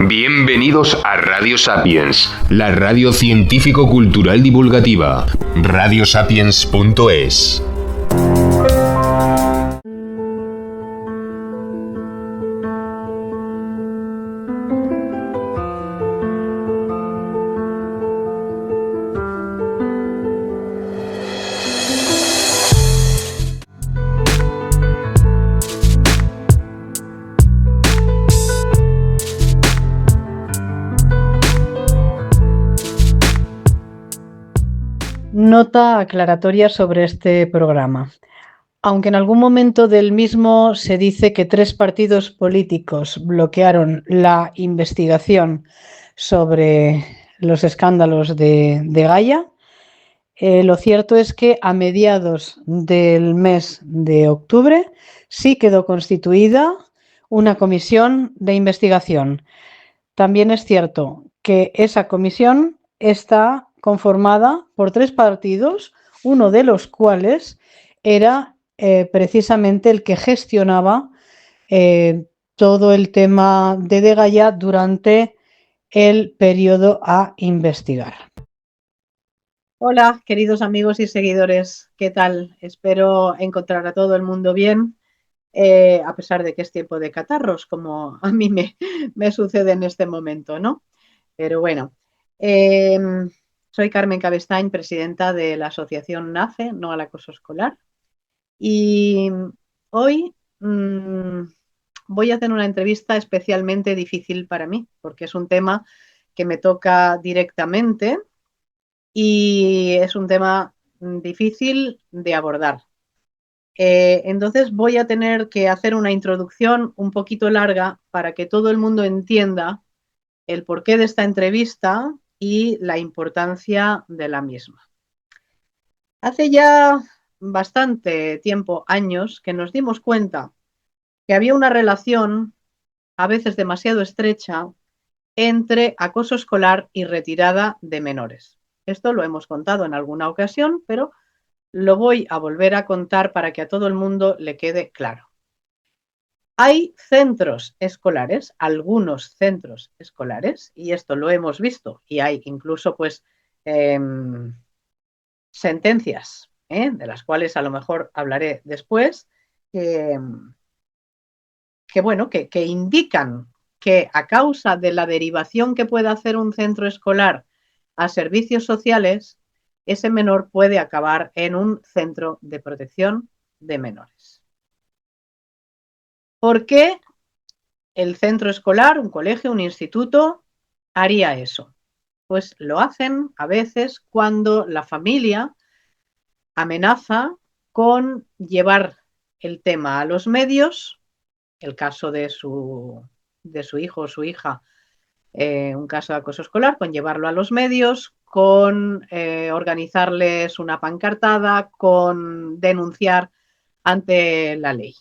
Bienvenidos a Radio Sapiens, la radio científico-cultural divulgativa. Radiosapiens.es. Nota aclaratoria sobre este programa. Aunque en algún momento del mismo se dice que 3 partidos políticos bloquearon la investigación sobre los escándalos de Gaia, lo cierto es que a mediados del mes de octubre sí quedó constituida una comisión de investigación. También es cierto que esa comisión está conformada por 3 partidos, uno de los cuales era precisamente el que gestionaba todo el tema de Gaia durante el periodo a investigar. Hola, queridos amigos y seguidores, ¿qué tal? Espero encontrar a todo el mundo bien, a pesar de que es tiempo de catarros, como a mí me sucede en este momento, ¿no? Pero bueno, soy Carmen Cabestañ, presidenta de la asociación NACE, No al Acoso Escolar, y hoy voy a hacer una entrevista especialmente difícil para mí, porque es un tema que me toca directamente y es un tema difícil de abordar. Entonces voy a tener que hacer una introducción un poquito larga para que todo el mundo entienda el porqué de esta entrevista y la importancia de la misma. Hace ya bastante tiempo, años, que nos dimos cuenta que había una relación, a veces demasiado estrecha, entre acoso escolar y retirada de menores. Esto lo hemos contado en alguna ocasión, pero lo voy a volver a contar para que a todo el mundo le quede claro. Hay centros escolares, algunos centros escolares, y esto lo hemos visto, y hay incluso pues sentencias, de las cuales a lo mejor hablaré después, que indican que a causa de la derivación que pueda hacer un centro escolar a servicios sociales, ese menor puede acabar en un centro de protección de menores. ¿Por qué el centro escolar, un colegio, un instituto, haría eso? Pues lo hacen a veces cuando la familia amenaza con llevar el tema a los medios, el caso de su hijo o su hija, un caso de acoso escolar, con llevarlo a los medios, con organizarles una pancartada, con denunciar ante la ley.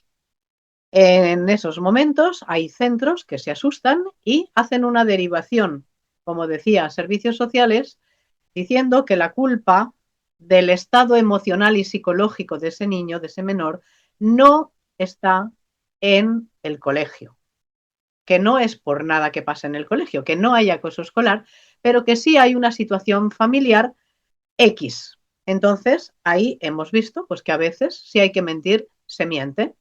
En esos momentos hay centros que se asustan y hacen una derivación, como decía, a servicios sociales, diciendo que la culpa del estado emocional y psicológico de ese niño, de ese menor, no está en el colegio, que no es por nada que pasa en el colegio, que no hay acoso escolar, pero que sí hay una situación familiar X. Entonces, ahí hemos visto pues, que a veces, si hay que mentir, se miente.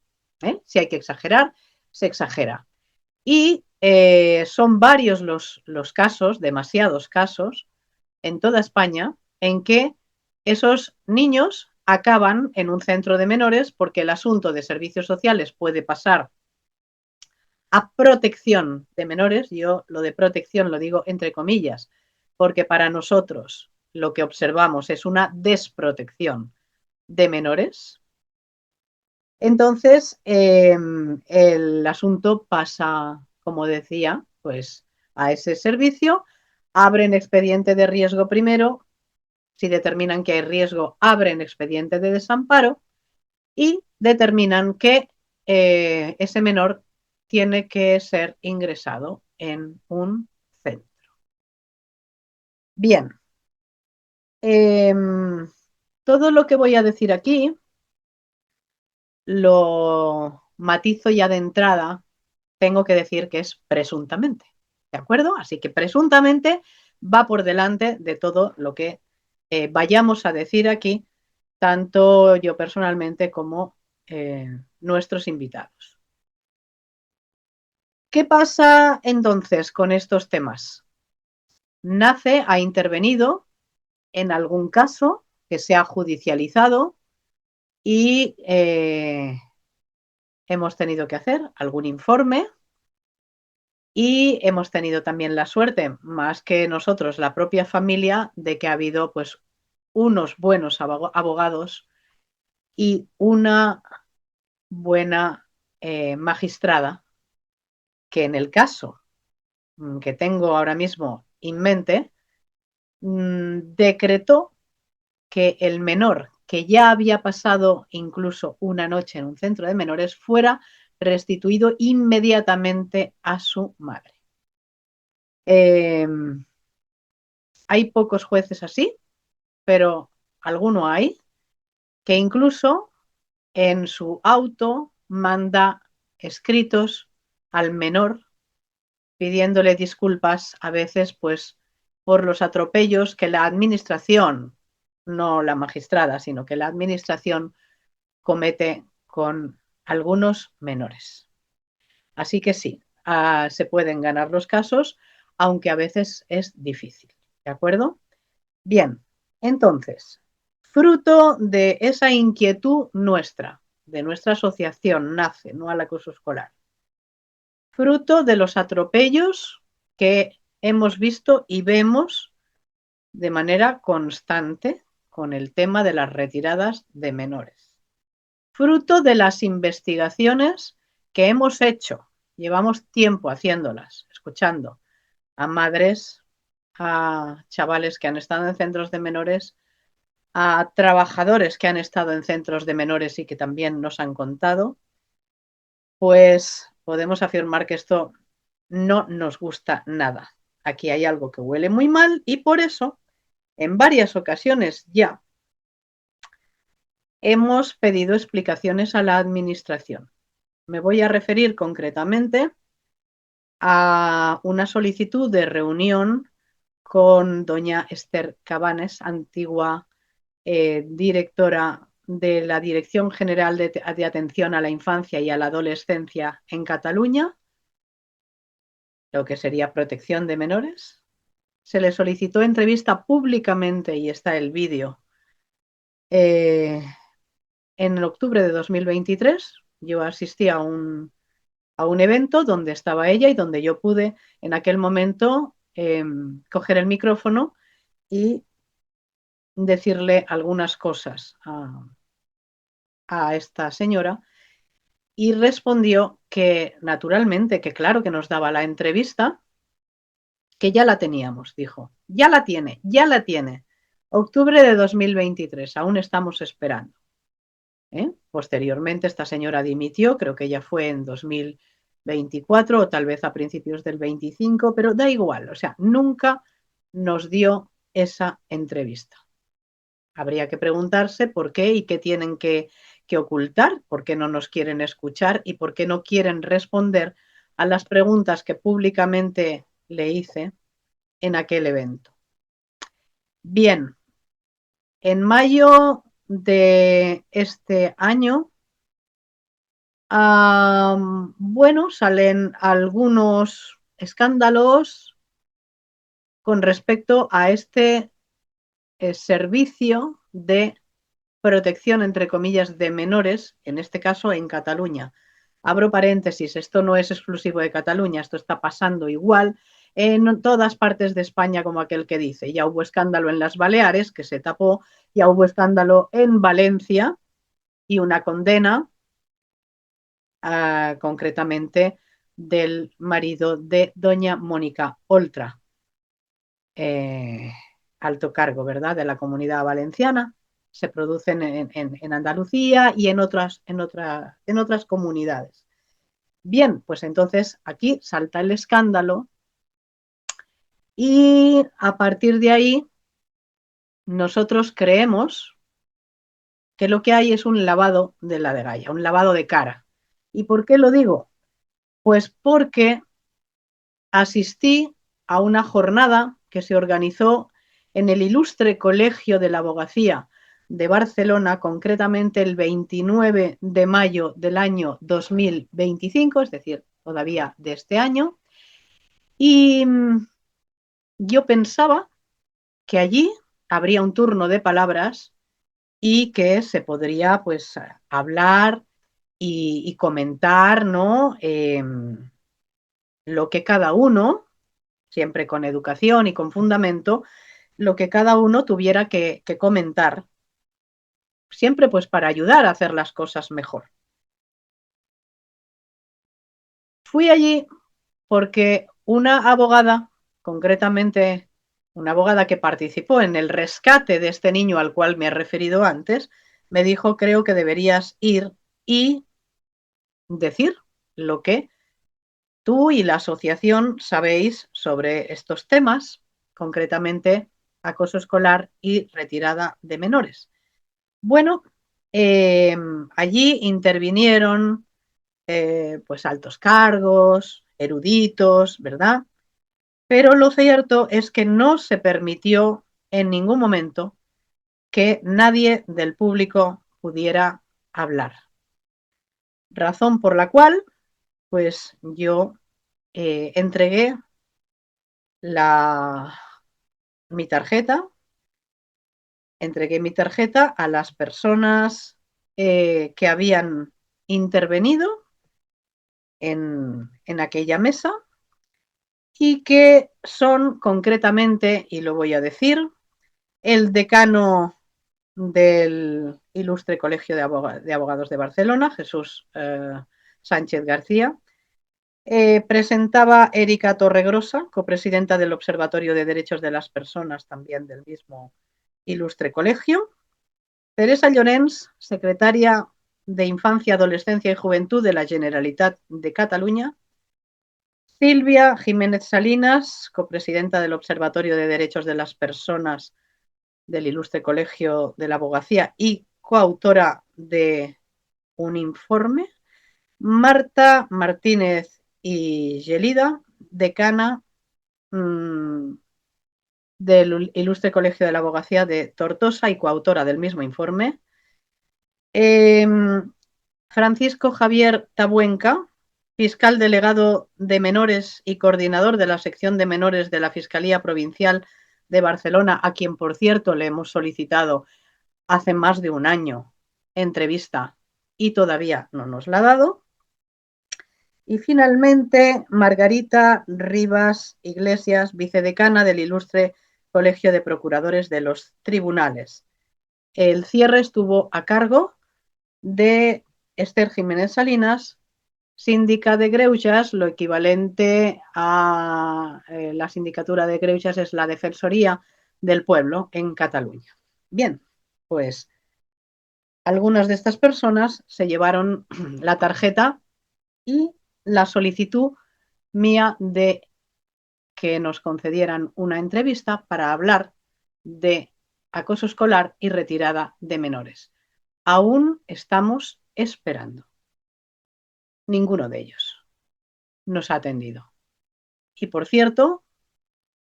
Si hay que exagerar, se exagera. Y son varios los casos, demasiados casos, en toda España, en que esos niños acaban en un centro de menores porque el asunto de servicios sociales puede pasar a protección de menores. Yo lo de protección lo digo entre comillas, porque para nosotros lo que observamos es una desprotección de menores. Entonces, el asunto pasa, como decía, pues a ese servicio, abren expediente de riesgo primero, si determinan que hay riesgo, abren expediente de desamparo y determinan que ese menor tiene que ser ingresado en un centro. Bien, todo lo que voy a decir aquí lo matizo ya de entrada, tengo que decir que es presuntamente. ¿de acuerdo? Así que presuntamente va por delante de todo lo que vayamos a decir aquí, tanto yo personalmente como nuestros invitados. ¿Qué pasa entonces con estos temas? NACE ha intervenido en algún caso que se ha judicializado y hemos tenido que hacer algún informe y hemos tenido también la suerte, más que nosotros, la propia familia, de que ha habido pues unos buenos abogados y una buena magistrada que en el caso que tengo ahora mismo en mente, decretó que el menor que ya había pasado incluso una noche en un centro de menores fuera restituido inmediatamente a su madre. Hay pocos jueces así, pero alguno hay que incluso en su auto manda escritos al menor pidiéndole disculpas a veces pues por los atropellos que la administración, no la magistrada, sino que la administración comete con algunos menores. Así que sí, se pueden ganar los casos, aunque a veces es difícil. ¿De acuerdo? Bien, entonces, fruto de esa inquietud nuestra, de nuestra asociación NACE, no al acoso escolar, fruto de los atropellos que hemos visto y vemos de manera constante con el tema de las retiradas de menores. Fruto de las investigaciones que hemos hecho, llevamos tiempo haciéndolas, escuchando a madres, a chavales que han estado en centros de menores, a trabajadores que han estado en centros de menores y que también nos han contado, pues podemos afirmar que esto no nos gusta nada. Aquí hay algo que huele muy mal y por eso en varias ocasiones ya hemos pedido explicaciones a la administración. Me voy a referir concretamente a una solicitud de reunión con doña Esther Cabanes, antigua directora de la Dirección General de Atención a la Infancia y a la Adolescencia en Cataluña, lo que sería protección de menores. Se le solicitó entrevista públicamente y está el vídeo en octubre de 2023. Yo asistí a un evento donde estaba ella y donde yo pude en aquel momento coger el micrófono y decirle algunas cosas a esta señora y respondió que naturalmente, que claro que nos daba la entrevista, que ya la teníamos, dijo. Ya la tiene, ya la tiene. Octubre de 2023, aún estamos esperando. Posteriormente esta señora dimitió, creo que ya fue en 2024 o tal vez a principios del 25, pero da igual, o sea, nunca nos dio esa entrevista. Habría que preguntarse por qué y qué tienen que ocultar, por qué no nos quieren escuchar y por qué no quieren responder a las preguntas que públicamente le hice en aquel evento. Bien, en mayo de este año, bueno, salen algunos escándalos con respecto a este servicio de protección, entre comillas, de menores, en este caso en Cataluña. Abro paréntesis, esto no es exclusivo de Cataluña, esto está pasando igual en todas partes de España, como aquel que dice. Ya hubo escándalo en las Baleares, que se tapó, ya hubo escándalo en Valencia y una condena concretamente del marido de doña Mónica Oltra, alto cargo, ¿verdad?, de la Comunidad Valenciana. Se producen en Andalucía y en otras comunidades. Bien, pues entonces aquí salta el escándalo y a partir de ahí nosotros creemos que lo que hay es un lavado de la degalla, un lavado de cara. ¿Y por qué lo digo? Pues porque asistí a una jornada que se organizó en el Ilustre Colegio de la Abogacía de Barcelona, concretamente el 29 de mayo del año 2025, es decir, todavía de este año, y yo pensaba que allí habría un turno de palabras y que se podría pues hablar y comentar, ¿no? Lo que cada uno, siempre con educación y con fundamento, lo que cada uno tuviera que comentar, siempre pues para ayudar a hacer las cosas mejor. Fui allí porque una abogada, concretamente una abogada que participó en el rescate de este niño al cual me he referido antes, me dijo, creo que deberías ir y decir lo que tú y la asociación sabéis sobre estos temas, concretamente acoso escolar y retirada de menores. Bueno, allí intervinieron pues altos cargos, eruditos, ¿verdad? Pero lo cierto es que no se permitió en ningún momento que nadie del público pudiera hablar. Razón por la cual, pues yo entregué la, mi tarjeta, entregué mi tarjeta a las personas que habían intervenido en aquella mesa y que son concretamente, y lo voy a decir, el decano del Ilustre Colegio de Abogados de Barcelona, Jesús Sánchez García. Presentaba Erika Torregrosa, copresidenta del Observatorio de Derechos de las Personas, también del mismo Ilustre Colegio. Teresa Llorens, secretaria de Infancia, Adolescencia y Juventud de la Generalitat de Cataluña. Silvia Jiménez Salinas, copresidenta del Observatorio de Derechos de las Personas del Ilustre Colegio de la Abogacía y coautora de un informe. Marta Martínez y Gelida, decana del Ilustre Colegio de la Abogacía de Tortosa y coautora del mismo informe. Francisco Javier Tabuenca, fiscal delegado de menores y coordinador de la sección de menores de la Fiscalía Provincial de Barcelona, a quien, por cierto, le hemos solicitado hace más de un año entrevista y todavía no nos la ha dado. Y finalmente, Margarita Rivas Iglesias, vicedecana del Ilustre Colegio de Procuradores de los Tribunales. El cierre estuvo a cargo de Esther Jiménez Salinas, síndica de Greuges. Lo equivalente a la sindicatura de Greuges es la Defensoría del Pueblo en Cataluña. Bien, pues algunas de estas personas se llevaron la tarjeta y la solicitud mía de que nos concedieran una entrevista para hablar de acoso escolar y retirada de menores. Aún estamos esperando. Ninguno de ellos nos ha atendido. Y por cierto,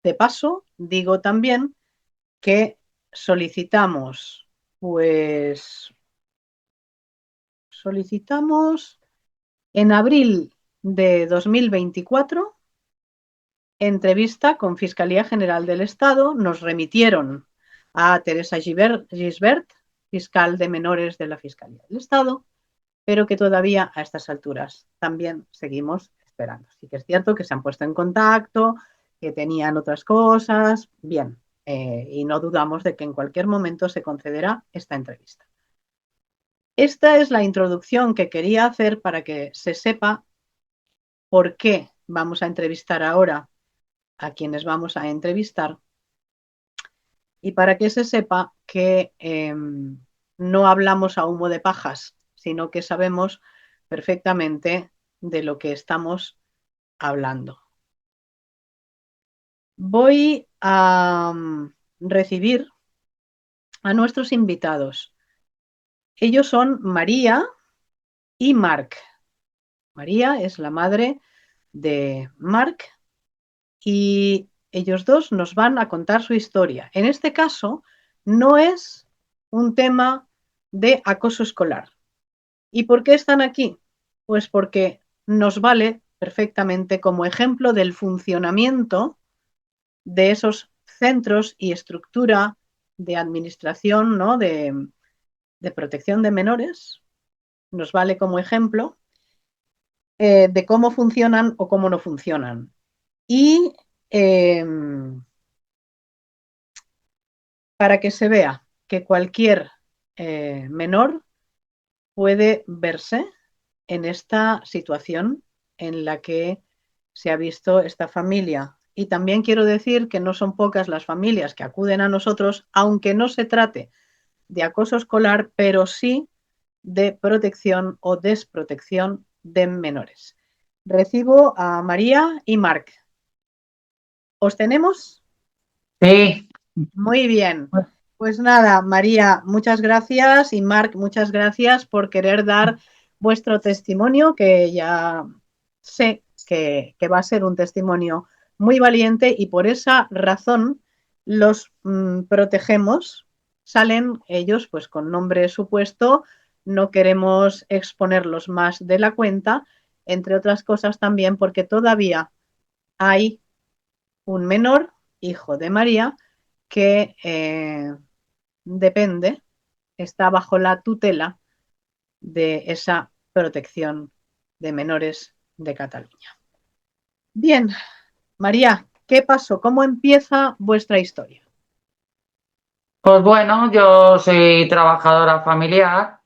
de paso, digo también que solicitamos en abril de 2024 entrevista con Fiscalía General del Estado. Nos remitieron a Teresa Gisbert, fiscal de menores de la Fiscalía del Estado, pero que todavía a estas alturas también seguimos esperando. Sí que es cierto que se han puesto en contacto, que tenían otras cosas, bien, y no dudamos de que en cualquier momento se concederá esta entrevista. Esta es la introducción que quería hacer para que se sepa por qué vamos a entrevistar ahora a quienes vamos a entrevistar y para que se sepa que no hablamos a humo de pajas, sino que sabemos perfectamente de lo que estamos hablando. Voy a recibir a nuestros invitados. Ellos son María y Marc. María es la madre de Marc y ellos dos nos van a contar su historia. En este caso, no es un tema de acoso escolar. ¿Y por qué están aquí? Pues porque nos vale perfectamente como ejemplo del funcionamiento de esos centros y estructura de administración, ¿no? de protección de menores, nos vale como ejemplo de cómo funcionan o cómo no funcionan. Y eh, para que se vea que cualquier menor puede verse en esta situación en la que se ha visto esta familia. Y también quiero decir que no son pocas las familias que acuden a nosotros, aunque no se trate de acoso escolar, pero sí de protección o desprotección de menores. Recibo a María y Marc. ¿Os tenemos? Sí, Muy bien. Pues nada, María, muchas gracias y Marc, muchas gracias por querer dar vuestro testimonio, que ya sé que va a ser un testimonio muy valiente y por esa razón los protegemos. Salen ellos pues con nombre supuesto, no queremos exponerlos más de la cuenta, entre otras cosas también porque todavía hay un menor, hijo de María, que depende, está bajo la tutela de esa protección de menores de Cataluña. Bien, María, ¿qué pasó? ¿Cómo empieza vuestra historia? pues bueno, yo soy trabajadora familiar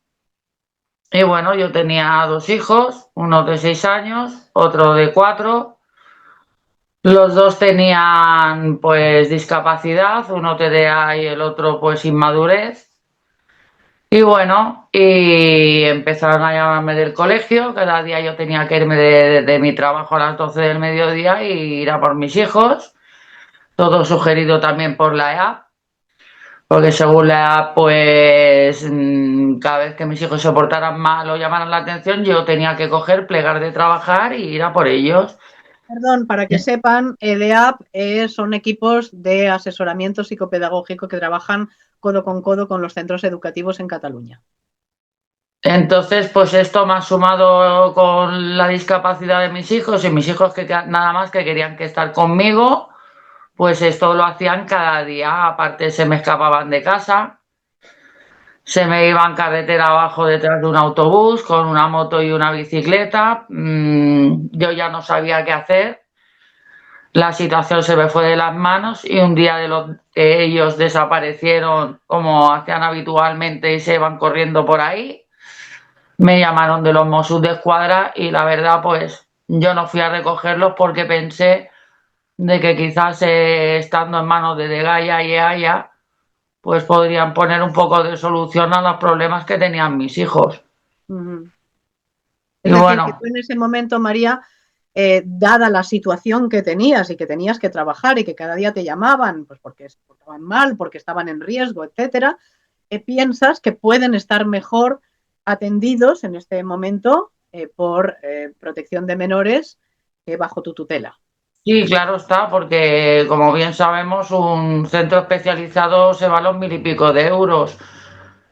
y bueno, yo tenía dos hijos, uno de 6 años, otro de 4. Los dos tenían pues discapacidad, uno TDA y el otro pues inmadurez. Y bueno, y empezaron a llamarme del colegio, cada día yo tenía que irme de mi trabajo a las 12 del mediodía y ir a por mis hijos, todo sugerido también por la EAP. Porque según la app, pues cada vez que mis hijos se portaran mal o llamaran la atención, yo tenía que coger, plegar de trabajar y ir a por ellos. Perdón, para que sepan, EDEAP son equipos de asesoramiento psicopedagógico que trabajan codo con los centros educativos en Cataluña. Entonces, pues esto me ha sumado con la discapacidad de mis hijos y mis hijos que nada más que querían que estar conmigo, pues esto lo hacían cada día. Aparte se me escapaban de casa, se me iban carretera abajo detrás de un autobús con una moto y una bicicleta. Yo ya no sabía qué hacer. La situación se me fue de las manos y un día de los que ellos desaparecieron como hacían habitualmente y se iban corriendo por ahí, me llamaron de los Mossos de Escuadra y la verdad pues yo no fui a recogerlos porque pensé de que quizás estando en manos de Degaya y EAYA pues podrían poner un poco de solución a los problemas que tenían mis hijos. Es Y decir, que bueno, tú en ese momento, María, dada la situación que tenías y que tenías que trabajar y que cada día te llamaban, pues porque se portaban mal, porque estaban en riesgo, etcétera, piensas que pueden estar mejor atendidos en este momento por protección de menores bajo tu tutela. sí, claro está, porque como bien sabemos, un centro especializado se va a los 1.000 y pico de euros.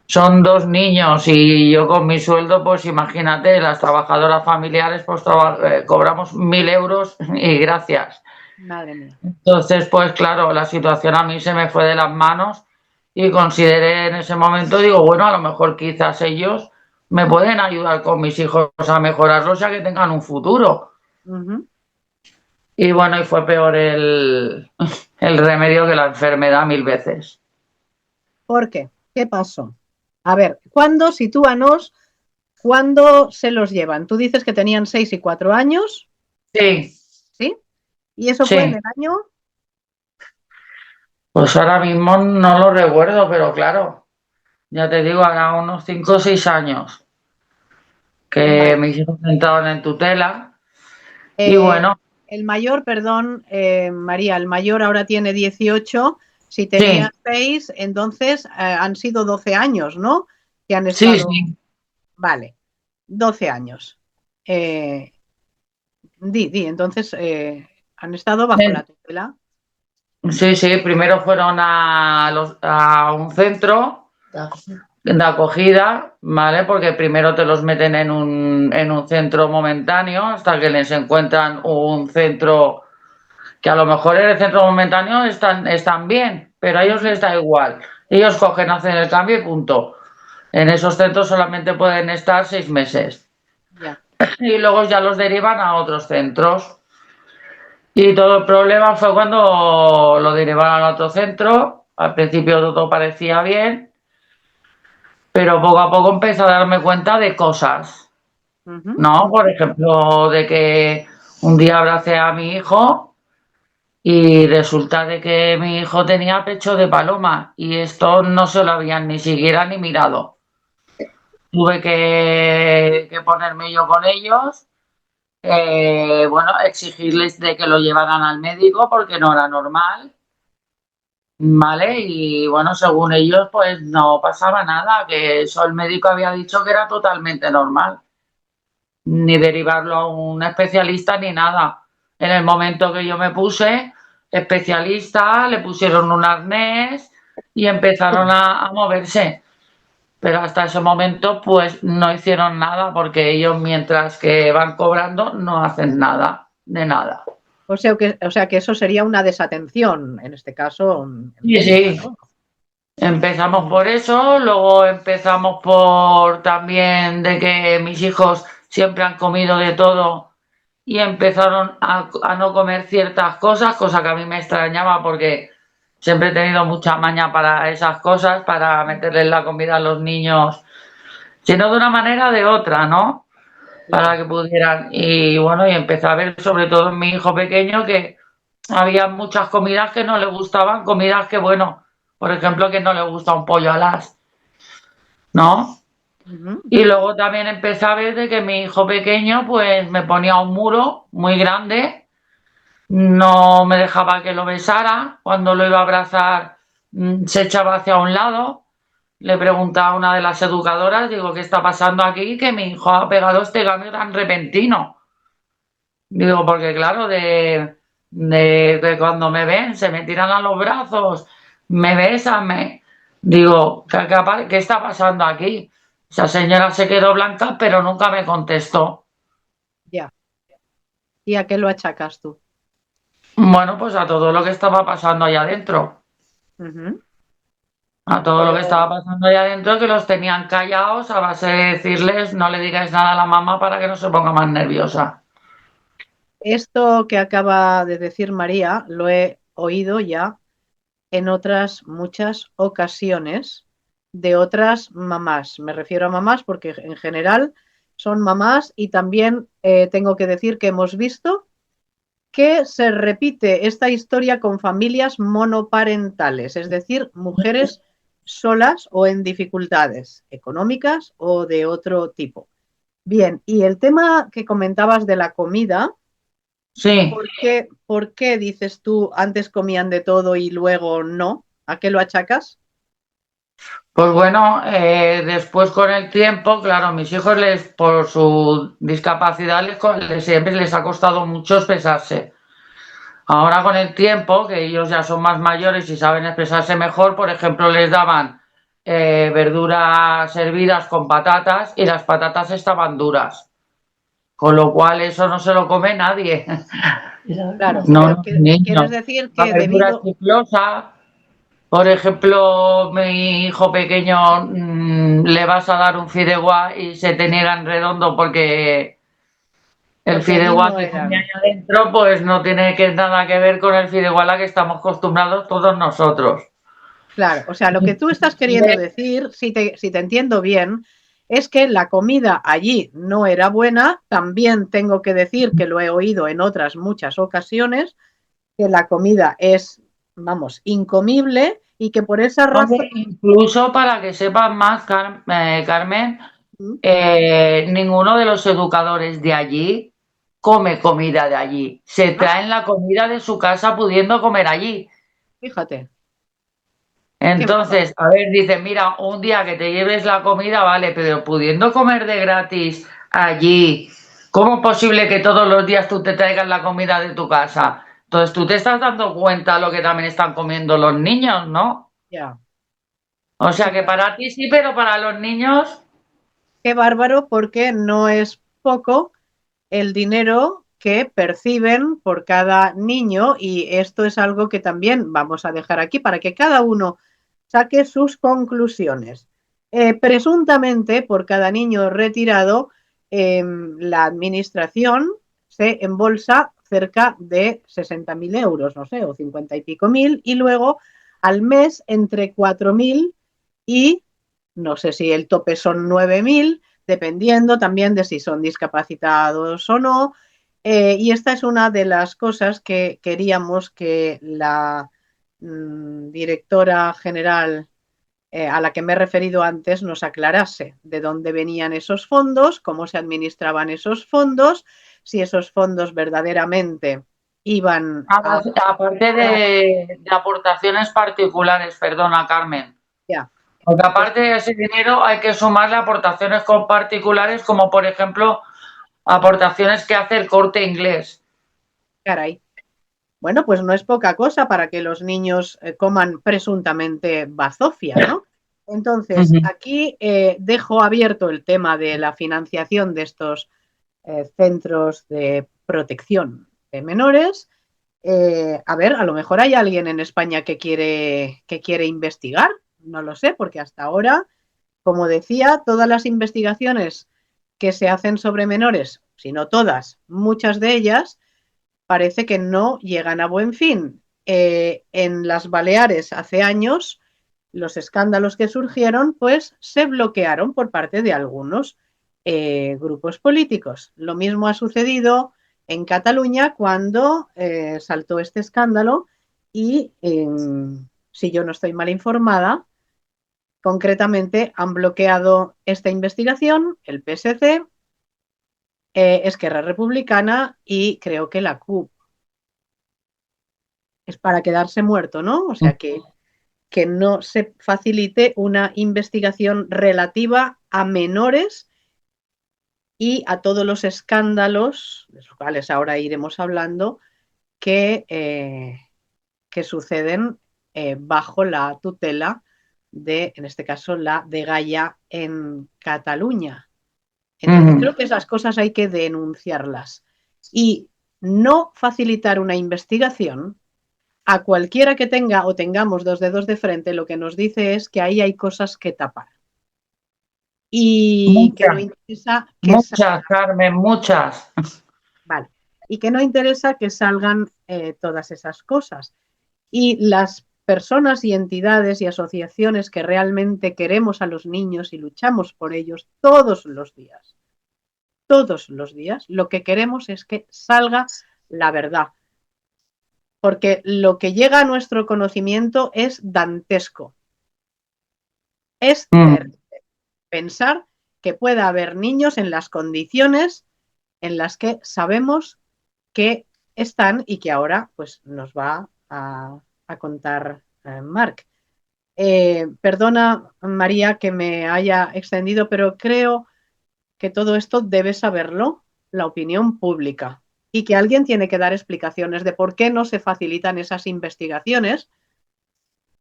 Son dos niños y yo con mi sueldo, pues imagínate, las trabajadoras familiares pues cobramos 1.000 euros y gracias. Madre mía. Entonces, pues claro, la situación a mí se me fue de las manos y consideré en ese momento, digo, bueno, a lo mejor quizás ellos me pueden ayudar con mis hijos a mejorarlos ya que tengan un futuro. Y bueno, y fue peor el remedio que la enfermedad 1000 veces. ¿Por qué? ¿Qué pasó? A ver, ¿cuándo, sitúanos, cuándo se los llevan? Tú dices que tenían 6 y 4 años, Sí, ¿sí? ¿Y eso fue en sí. el año? Pues ahora mismo no lo recuerdo, pero claro, ya te digo, hará unos 5 o 6 años que Vale. mis hijos entraron en tutela. Y Eh, bueno, el mayor, perdón, María, el mayor ahora tiene 18. Si tenía sí, 6, entonces han sido 12 años, ¿no? Que han sí, estado, sí. vale, 12 años. Entonces, Han estado bajo la tutela. Sí, sí, primero fueron a un centro de acogida, ¿vale? Porque primero te los meten en un centro momentáneo hasta que les encuentran un centro que a lo mejor en el centro momentáneo están bien, pero a ellos les da igual. Ellos cogen, hacen el cambio y punto. En esos centros solamente pueden estar 6 meses. Ya. Y luego ya los derivan a otros centros. Y todo el problema fue cuando lo derivaron a otro centro. Al principio todo parecía bien, pero poco a poco empecé a darme cuenta de cosas, Ujú. ¿no? Por ejemplo, de que un día abracé a mi hijo y resulta de que mi hijo tenía pecho de paloma y esto no se lo habían ni siquiera ni mirado. Tuve que ponerme yo con ellos, bueno, exigirles de que lo llevaran al médico porque no era normal, ¿vale? Y bueno, según ellos, pues no pasaba nada, que eso el médico había dicho que era totalmente normal, ni derivarlo a un especialista ni nada. En el momento que yo me puse especialista, le pusieron un arnés y empezaron a moverse. Pero hasta ese momento, pues no hicieron nada porque ellos, mientras que van cobrando, no hacen nada, de nada. O sea que eso sería una desatención, en este caso. Sí, sí. ¿No? Empezamos por eso, luego empezamos por también de que mis hijos siempre han comido de todo y empezaron a no comer ciertas cosas, cosa que a mí me extrañaba porque siempre he tenido mucha maña para esas cosas, para meterles la comida a los niños, sino de una manera o de otra, ¿no? Para que pudieran. Y bueno, y empecé a ver sobre todo en mi hijo pequeño que había muchas comidas que no le gustaban, comidas que, bueno, por ejemplo, que no le gusta un pollo alas, ¿no? Ujú. Y luego también empecé a ver de que mi hijo pequeño pues me ponía un muro muy grande, no me dejaba que lo besara, cuando lo iba a abrazar se echaba hacia un lado. Le preguntaba a una de las educadoras, digo, ¿qué está pasando aquí? Que mi hijo ha pegado este cambio tan repentino. Digo, porque claro, de cuando me ven, se me tiran a los brazos, me besan, Digo, ¿qué está pasando aquí? Esa señora se quedó blanca, pero nunca me contestó. Ya. ¿Y a qué lo achacas tú? Bueno, pues a todo lo que estaba pasando allá adentro. Ujú. A todo lo que estaba pasando allá adentro, que los tenían callados a base de decirles, no le digáis nada a la mamá para que no se ponga más nerviosa. Esto que acaba de decir María lo he oído ya en otras muchas ocasiones de otras mamás. Me refiero a mamás porque en general son mamás y también tengo que decir que hemos visto que se repite esta historia con familias monoparentales, es decir, mujeres solas o en dificultades económicas o de otro tipo. Bien, y el tema que comentabas de la comida, Sí. ¿por qué dices tú antes comían de todo y luego no? ¿A qué lo achacas? Pues bueno, después con el tiempo, claro, mis hijos por su discapacidad siempre les ha costado mucho expresarse. Ahora con el tiempo, que ellos ya son más mayores y saben expresarse mejor, por ejemplo, les daban verduras hervidas con patatas y las patatas estaban duras. Con lo cual eso no se lo come nadie. Claro, No, pero los quieres niños. decir La que verdura debido... chiclosa. Por ejemplo, mi hijo pequeño le vas a dar un fideuá y se te niega en redondo porque el Porque allí fideuá no que comía eran. ahí adentro pues no tiene nada que ver con el fideuá a la que estamos acostumbrados todos nosotros. Claro, o sea, lo que tú estás queriendo decir, si te entiendo bien, es que la comida allí no era buena. También tengo que decir que lo he oído en otras muchas ocasiones, que la comida es, vamos, incomible y que por esa razón... Hombre, incluso para que sepan más, Carmen, ninguno de los educadores de allí come comida de allí. Se Ah, traen la comida de su casa pudiendo comer allí. fíjate, qué bárbaro. Entonces, a ver, dicen, mira, un día que te lleves la comida, vale, pero pudiendo comer de gratis allí, ¿cómo es posible que todos los días tú te traigas la comida de tu casa? Entonces tú te estás dando cuenta de lo que también están comiendo los niños, ¿no? Ya. O sea Sí, que para ti sí, pero para los niños... qué bárbaro, porque no es poco el dinero que perciben por cada niño, y esto es algo que también vamos a dejar aquí para que cada uno saque sus conclusiones. Presuntamente, por cada niño retirado, la administración se embolsa cerca de 60.000 euros, no sé, o 50 y pico mil, y luego al mes entre 4.000 y no sé si el tope son 9.000, dependiendo también de si son discapacitados o no. Y esta es una de las cosas que queríamos que la directora general a la que me he referido antes nos aclarase de dónde venían esos fondos, cómo se administraban esos fondos, si esos fondos verdaderamente iban a... Aparte de aportaciones particulares, perdona, Carmen. Ya, Porque pues, aparte de ese dinero hay que sumarle aportaciones con particulares, como por ejemplo aportaciones que hace el Corte Inglés. caray. Bueno, pues no es poca cosa para que los niños coman presuntamente bazofia, ¿no? Entonces, Ujú. aquí dejo abierto el tema de la financiación de estos centros de protección de menores. A ver, a lo mejor hay alguien en España que quiere investigar, no lo sé, porque hasta ahora, como decía, todas las investigaciones que se hacen sobre menores, si no todas, muchas de ellas, parece que no llegan a buen fin. En las Baleares hace años, los escándalos que surgieron, pues se bloquearon por parte de algunos grupos políticos. Lo mismo ha sucedido en Cataluña cuando saltó este escándalo y, si yo no estoy mal informada, concretamente han bloqueado esta investigación el PSC, Esquerra Republicana y creo que la CUP. Es para quedarse muerto, ¿no? O sea, que no se facilite una investigación relativa a menores y a todos los escándalos, de los cuales ahora iremos hablando, que suceden bajo la tutela de, en este caso, la de Gaia en Cataluña. Entonces, Ujú. creo que esas cosas hay que denunciarlas y no facilitar una investigación a cualquiera que tenga o tengamos dos dedos de frente, lo que nos dice es que ahí hay cosas que tapar y que no Muchas, interesa que muchas, Carmen, muchas. vale, y que no interesa que salgan todas esas cosas. Y las personas y entidades y asociaciones que realmente queremos a los niños y luchamos por ellos todos los días, lo que queremos es que salga la verdad, porque lo que llega a nuestro conocimiento es dantesco, es Mm. pensar que pueda haber niños en las condiciones en las que sabemos que están y que ahora pues nos va a contar Marc. Perdona, María, que me haya extendido, pero creo que todo esto debe saberlo la opinión pública y que alguien tiene que dar explicaciones de por qué no se facilitan esas investigaciones,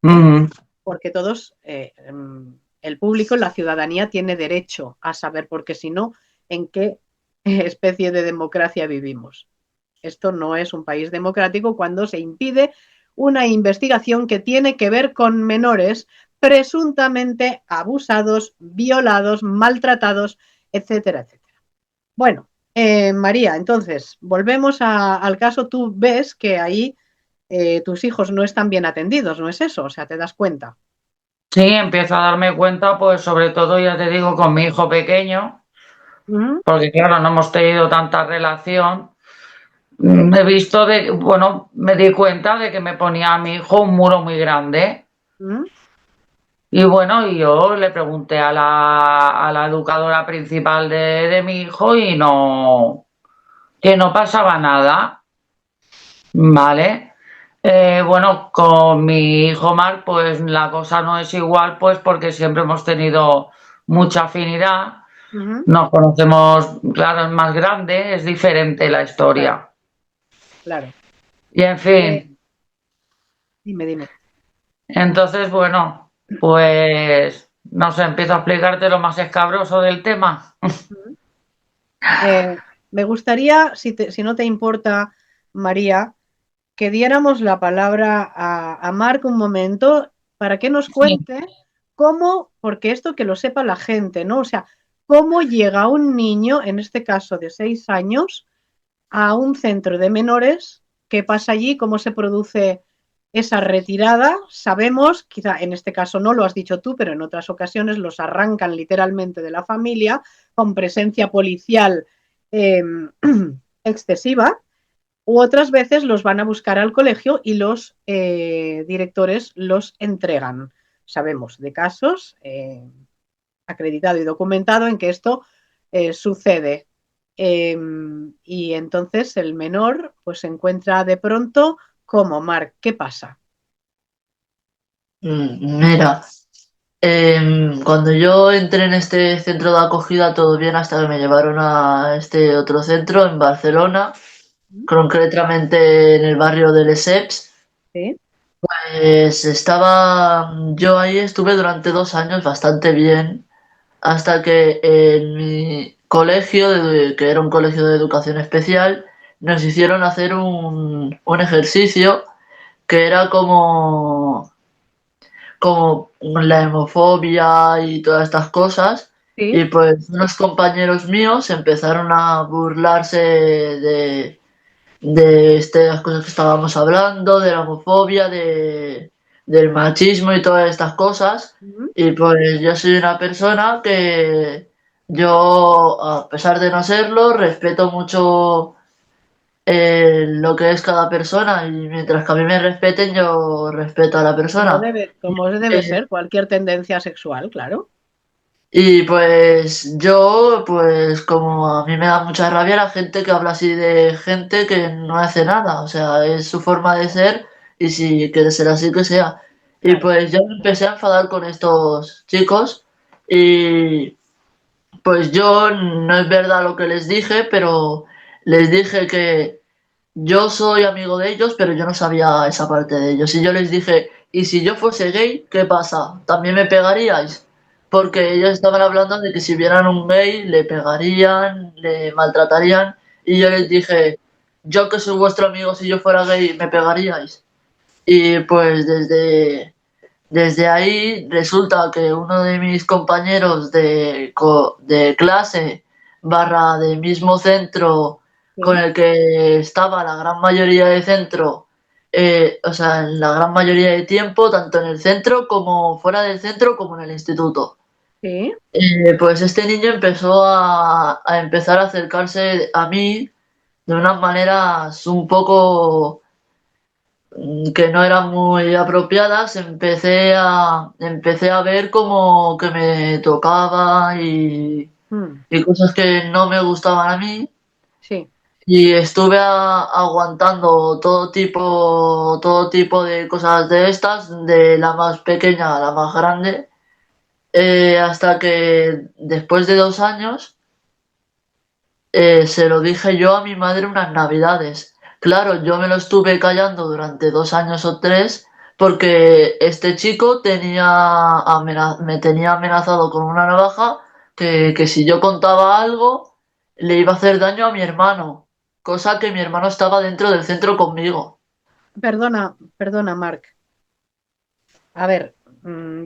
¿eh? Mm. Porque todos, el público, la ciudadanía tiene derecho a saber, porque si no, ¿en qué especie de democracia vivimos? Esto no es un país democrático cuando se impide una investigación que tiene que ver con menores presuntamente abusados, violados, maltratados, etcétera, etcétera. Bueno, María, entonces, volvemos al caso. Tú ves que ahí tus hijos no están bien atendidos, ¿no es eso? O sea, te das cuenta. Sí, empiezo a darme cuenta, pues sobre todo, ya te digo, con mi hijo pequeño, Uh -huh. porque claro, no hemos tenido tanta relación. He visto bueno, me di cuenta de que me ponía a mi hijo un muro muy grande. Uh -huh. Y bueno, y yo le pregunté a la educadora principal de mi hijo y no, que no pasaba nada, ¿vale? Bueno, con mi hijo Marc, pues la cosa no es igual, pues porque siempre hemos tenido mucha afinidad, Uh -huh. nos conocemos, claro, es más grande, es diferente la Claro, historia. claro. Y en Eh, fin, dime. entonces, bueno, pues no sé, empiezo a explicarte lo más escabroso del tema. Ujú. Eh, Me gustaría, si no te importa, María, que diéramos la palabra a Marc un momento para que nos Sí. cuente cómo, porque esto que lo sepa la gente, ¿no? O sea, cómo llega un niño, en este caso de 6 años, a un centro de menores, qué pasa allí, cómo se produce esa retirada. Sabemos, quizá en este caso no lo has dicho tú, pero en otras ocasiones los arrancan literalmente de la familia con presencia policial eh, excesiva, u otras veces los van a buscar al colegio y los directores los entregan. Sabemos de casos acreditado y documentado en que esto sucede. Y entonces el menor pues se encuentra de pronto como Marc, ¿qué pasa? Mira, cuando yo entré en este centro de acogida todo bien hasta que me llevaron a este otro centro en Barcelona, concretamente en el barrio de Lesseps. ¿Sí? Pues yo ahí estuve durante 2 años bastante bien, hasta que en mi colegio, que era un colegio de educación especial, nos hicieron hacer un ejercicio que era como la hemofobia y todas estas cosas. Y ¿Sí? pues unos compañeros míos empezaron a burlarse de estas cosas que estábamos hablando, de la homofobia, del machismo y todas estas cosas. ¿Mm? Y pues yo soy una persona que yo, a pesar de no serlo, respeto mucho lo que es cada persona y mientras que a mí me respeten, yo respeto a la persona. Como debe Eh, ser cualquier tendencia sexual, claro. Y pues yo, pues como a mí me da mucha rabia la gente que habla así de gente que no hace nada, o sea, es su forma de ser y si quiere ser así que sea. Y Claro. pues yo me empecé a enfadar con estos chicos y pues yo no es verdad lo que les dije, pero les dije que yo soy amigo de ellos, pero yo no sabía esa parte de ellos. Y yo les dije, ¿y si yo fuese gay, qué pasa? ¿También me pegaríais? Porque ellos estaban hablando de que si vieran un gay, le pegarían, le maltratarían. Y yo les dije, yo que soy vuestro amigo, si yo fuera gay, ¿me pegaríais? Y pues desde ahí resulta que uno de mis compañeros de clase barra de mismo centro con Sí, el que estaba la gran mayoría de centro, o sea, en la gran mayoría de tiempo, tanto en el centro como fuera del centro como en el instituto. sí. Pues este niño empezó a empezar a acercarse a mí de unas maneras un poco que no eran muy apropiadas, empecé a ver como que me tocaba Mm, y cosas que no me gustaban a mí sí, y estuve aguantando todo tipo de cosas de estas, de la más pequeña a la más grande, hasta que después de 2 años se lo dije yo a mi madre unas navidades. Claro, yo me lo estuve callando durante 2 años o 3 porque este chico me tenía amenazado con una navaja que si yo contaba algo le iba a hacer daño a mi hermano, cosa que mi hermano estaba dentro del centro conmigo. perdona, Marc. A ver,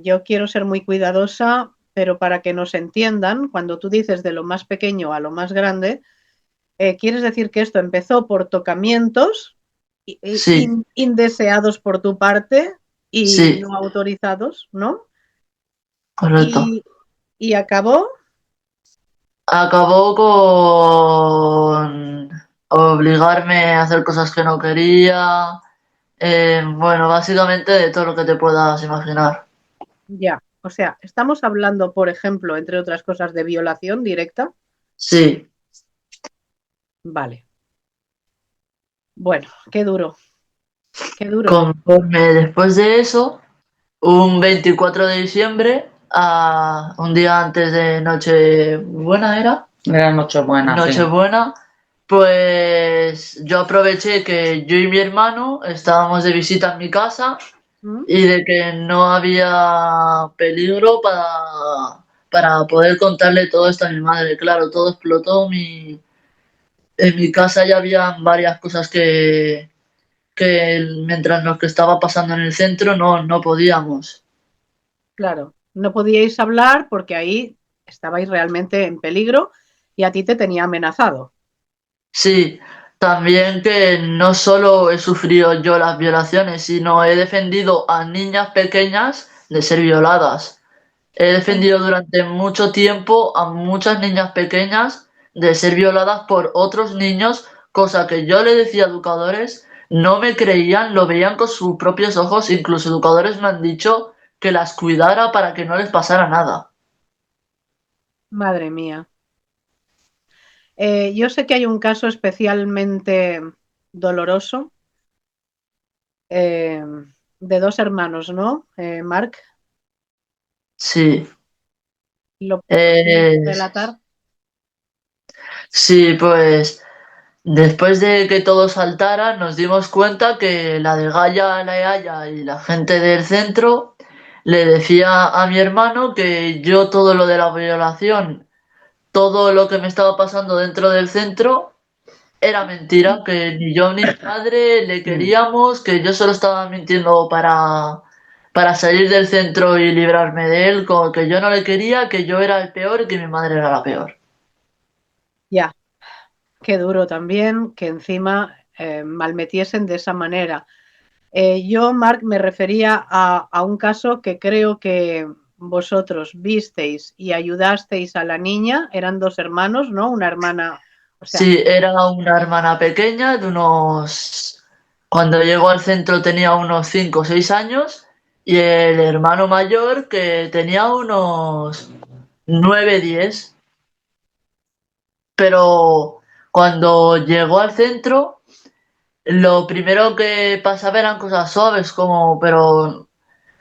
yo quiero ser muy cuidadosa, pero para que nos entiendan, cuando tú dices de lo más pequeño a lo más grande, quieres decir que esto empezó por tocamientos Sí, indeseados por tu parte y sí, no autorizados, ¿no? correcto. Y, y acabó, Acabó con obligarme a hacer cosas que no quería. Bueno, básicamente de todo lo que te puedas imaginar. ya. O sea, estamos hablando, por ejemplo, entre otras cosas, de violación directa. Sí, Vale. Bueno, qué duro. conforme después de eso, un 24 de diciembre, un día antes de Nochebuena era, Era Nochebuena, sí. Nochebuena, Pues yo aproveché que yo y mi hermano estábamos de visita en mi casa ¿Mm? y de que no había peligro para poder contarle todo esto a mi madre. Claro, todo explotó. En mi casa ya había varias cosas que mientras lo que estaba pasando en el centro no podíamos. Claro, no podíais hablar porque ahí estabais realmente en peligro y a ti te tenía amenazado. Sí, también que no solo he sufrido yo las violaciones, sino he defendido a niñas pequeñas de ser violadas. He defendido durante mucho tiempo a muchas niñas pequeñas de ser violadas por otros niños, cosa que yo le decía a educadores, no me creían, lo veían con sus propios ojos, incluso educadores me han dicho que las cuidara para que no les pasara nada. Madre mía. Yo sé que hay un caso especialmente doloroso eh, de dos hermanos, ¿no? Marc, Sí, ¿lo podrías eh, relatar? sí, pues después de que todo saltara, nos dimos cuenta que la de Gaia, la Eaya y la gente del centro le decía a mi hermano que yo todo lo de la violación, todo lo que me estaba pasando dentro del centro era mentira, que ni yo ni mi padre le queríamos, que yo solo estaba mintiendo para salir del centro y librarme de él, como que yo no le quería, que yo era el peor y que mi madre era la peor. Ya, qué duro también que encima malmetiesen de esa manera. Yo, Marc, me refería a un caso que creo que vosotros visteis y ayudasteis a la niña. Eran dos hermanos, ¿no? Una hermana, o sea, Sí, era una hermana pequeña de unos... Cuando llegó al centro tenía unos 5 o 6 años y el hermano mayor que tenía unos 9 10. Pero cuando llegó al centro, lo primero que pasaba eran cosas suaves, como, pero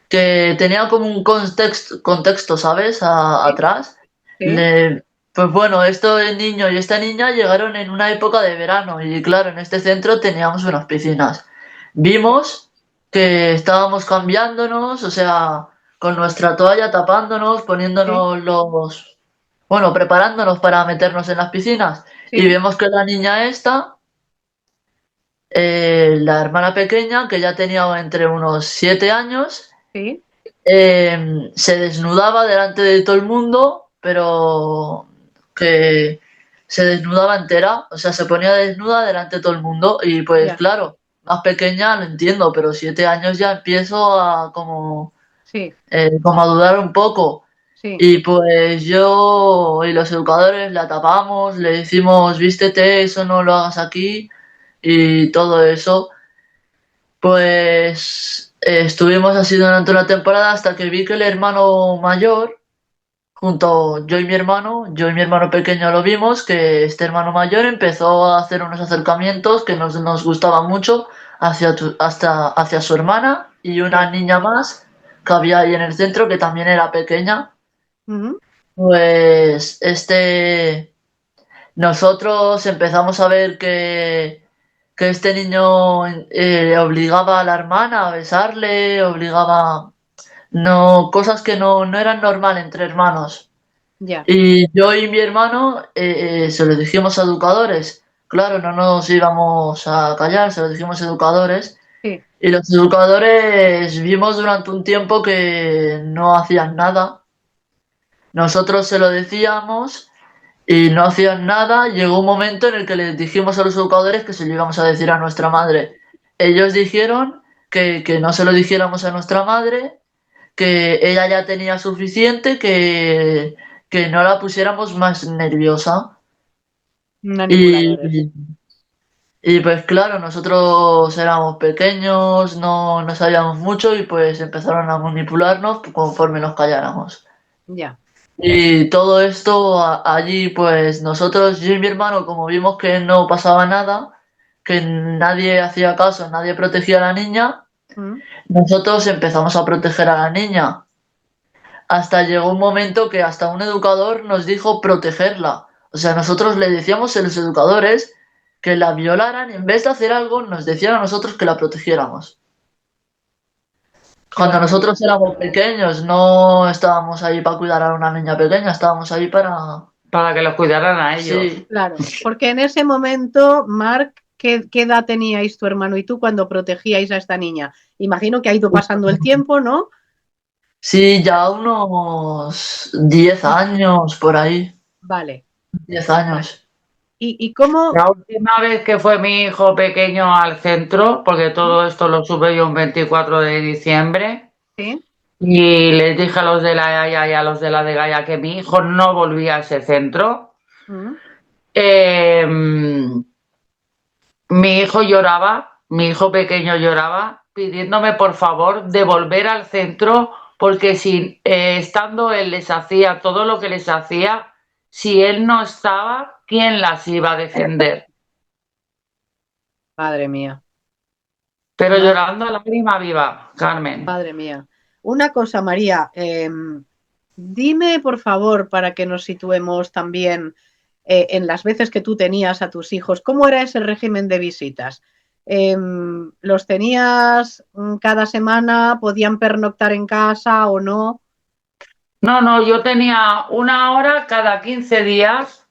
que tenía como un contexto, ¿sabes? sí, Atrás. sí, Le, pues bueno, este niño y esta niña llegaron en una época de verano y claro, en este centro teníamos unas piscinas. Vimos que estábamos cambiándonos, o sea, con nuestra toalla tapándonos, sí, poniéndonos los, bueno, preparándonos para meternos en las piscinas y sí, vemos que la niña esta, la hermana pequeña, que ya tenía entre unos 7 años, sí, se desnudaba delante de todo el mundo, pero que se desnudaba entera, o sea, se ponía desnuda delante de todo el mundo y pues ya, claro, más pequeña lo entiendo, pero 7 años ya empiezo a sí, como a dudar un poco. sí, Y pues yo y los educadores la tapamos, le decimos, vístete, eso no lo hagas aquí y todo eso. Pues estuvimos así durante una temporada hasta que vi que el hermano mayor, junto yo y mi hermano pequeño lo vimos, que este hermano mayor empezó a hacer unos acercamientos que nos gustaban mucho hacia su hermana y una sí. niña más que había ahí en el centro que también era pequeña. Ujú, Pues nosotros empezamos a ver que este niño obligaba a la hermana a besarle, obligaba, no, cosas que no eran normal entre hermanos. ya, Y yo y mi hermano se lo dijimos a educadores. Claro, no nos íbamos a callar, se lo dijimos a educadores. sí, Y los educadores vimos durante un tiempo que no hacían nada. Nosotros se lo decíamos y no hacían nada. Llegó un momento en el que les dijimos a los educadores que se lo íbamos a decir a nuestra madre. Ellos dijeron que no se lo dijéramos a nuestra madre, que ella ya tenía suficiente, que no la pusiéramos más nerviosa. manipuladores. Y, y pues claro, nosotros éramos pequeños, no sabíamos mucho y pues empezaron a manipularnos conforme nos calláramos. Ya, Y todo esto allí, pues nosotros, yo y mi hermano, como vimos que no pasaba nada, que nadie hacía caso, nadie protegía a la niña, mm, nosotros empezamos a proteger a la niña. Hasta llegó un momento que hasta un educador nos dijo protegerla. O sea, nosotros le decíamos a los educadores que la violaran, en vez de hacer algo, nos decían a nosotros que la protegiéramos. Cuando nosotros éramos pequeños, no estábamos ahí para cuidar a una niña pequeña, estábamos ahí para... Para que los cuidaran a ellos. Sí, Claro, porque en ese momento, Marc, ¿qué edad teníais tu hermano y tú cuando protegíais a esta niña? Imagino que ha ido pasando el tiempo, ¿no? sí, ya unos 10 años por ahí, Vale. 10 años. ¿Y cómo? La última vez que fue mi hijo pequeño al centro, porque todo esto lo supe yo un 24 de diciembre, ¿Sí? y les dije a los de la Gaia y a los de la de Gaia que mi hijo no volvía a ese centro. ¿Mm? Mi hijo lloraba, mi hijo pequeño lloraba, pidiéndome por favor de volver al centro, porque si estando él les hacía todo lo que les hacía, si él no estaba, ¿quién las iba a defender? Madre mía, Pero Madre- llorando a lágrima viva, Carmen. madre mía. Una cosa, María, dime por favor, para que nos situemos también en las veces que tú tenías a tus hijos, ¿cómo era ese régimen de visitas? ¿Los tenías cada semana? ¿Podían pernoctar en casa o no? No, yo tenía 1 hora cada 15 días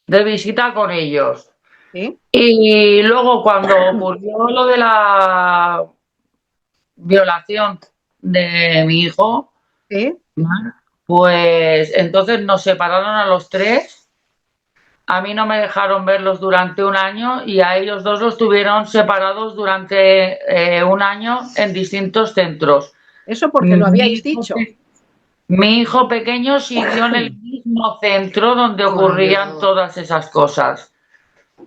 de visita con ellos. ¿Sí? Y luego cuando ocurrió lo de la violación de mi hijo, ¿Sí? pues entonces nos separaron a los tres. A mí no me dejaron verlos durante 1 año y a ellos dos los tuvieron separados durante 1 año en distintos centros. Eso porque lo Mi habíais hijo, dicho. mi hijo pequeño siguió en el mismo centro donde ocurrían todas esas cosas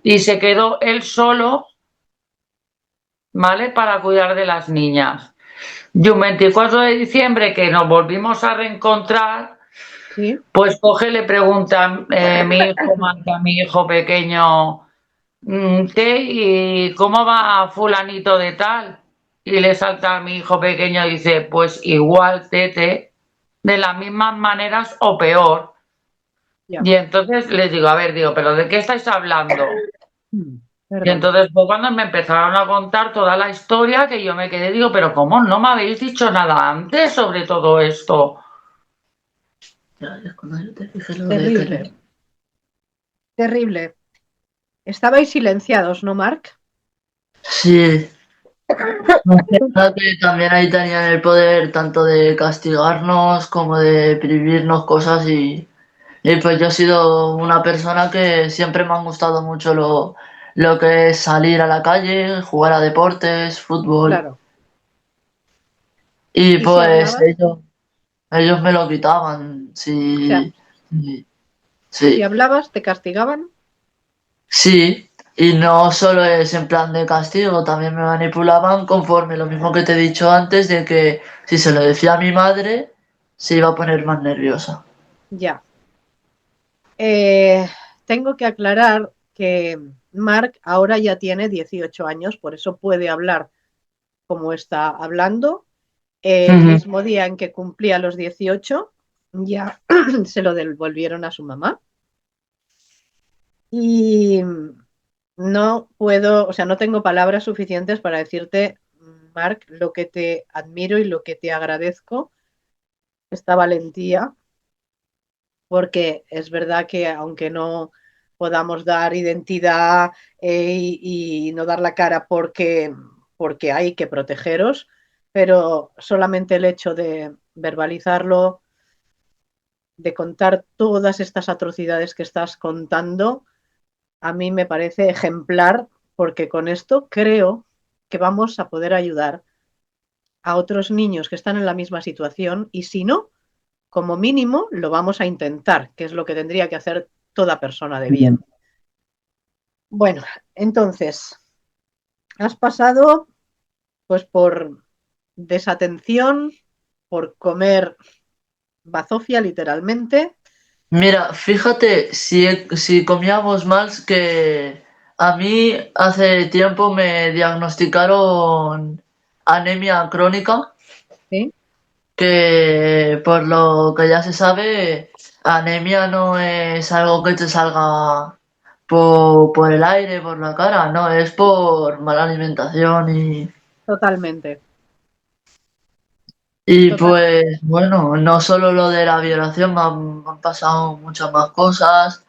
y se quedó él solo, ¿vale? Para cuidar de las niñas. Y un 24 de diciembre que nos volvimos a reencontrar, ¿Sí? pues coge y le pregunta mi hijo Marta, mi hijo pequeño, ¿qué? ¿Y cómo va fulanito de tal? Y le salta a mi hijo pequeño y dice, pues igual, tete, de las mismas maneras o peor. Ya. Y entonces les digo, a ver, digo, ¿pero de qué estáis hablando? Y Perdón. entonces fue cuando me empezaron a contar toda la historia que yo me quedé, digo, pero ¿cómo no me habéis dicho nada antes sobre todo esto? Ya, es cuando yo te dije lo de Terrible, que... terrible. Estabais silenciados, ¿no, Marc? Sí, más que nada que también ahí tenían el poder tanto de castigarnos como de prohibirnos cosas y pues yo he sido una persona que siempre me han gustado mucho lo que es salir a la calle, jugar a deportes, fútbol Claro. y ¿Y si pues hablabas? ellos me lo quitaban, O sea, sí, sí, si sí, hablabas, te castigaban. sí, y no solo es en plan de castigo, también me manipulaban conforme lo mismo que te he dicho antes de que si se lo decía a mi madre se iba a poner más nerviosa. Ya. Eh, tengo que aclarar que Marc ahora ya tiene 18 años, por eso puede hablar como está hablando. El Ujú. mismo día en que cumplía los 18, ya se lo devolvieron a su mamá. Y no puedo, o sea, no tengo palabras suficientes para decirte, Marc, lo que te admiro y lo que te agradezco, esta valentía, porque es verdad que aunque no podamos dar identidad y no dar la cara porque hay que protegeros, pero solamente el hecho de verbalizarlo, de contar todas estas atrocidades que estás contando, a mí me parece ejemplar, porque con esto creo que vamos a poder ayudar a otros niños que están en la misma situación y si no, como mínimo lo vamos a intentar, que es lo que tendría que hacer toda persona de bien. Bueno, entonces, has pasado pues por desatención, por comer bazofia literalmente. Mira, fíjate, si comíamos mal, que a mí hace tiempo me diagnosticaron anemia crónica, ¿Sí? que por lo que ya se sabe, anemia no es algo que te salga por el aire, por la cara, no, es por mala alimentación Totalmente. y Total. pues bueno, no solo lo de la violación, me han pasado muchas más cosas.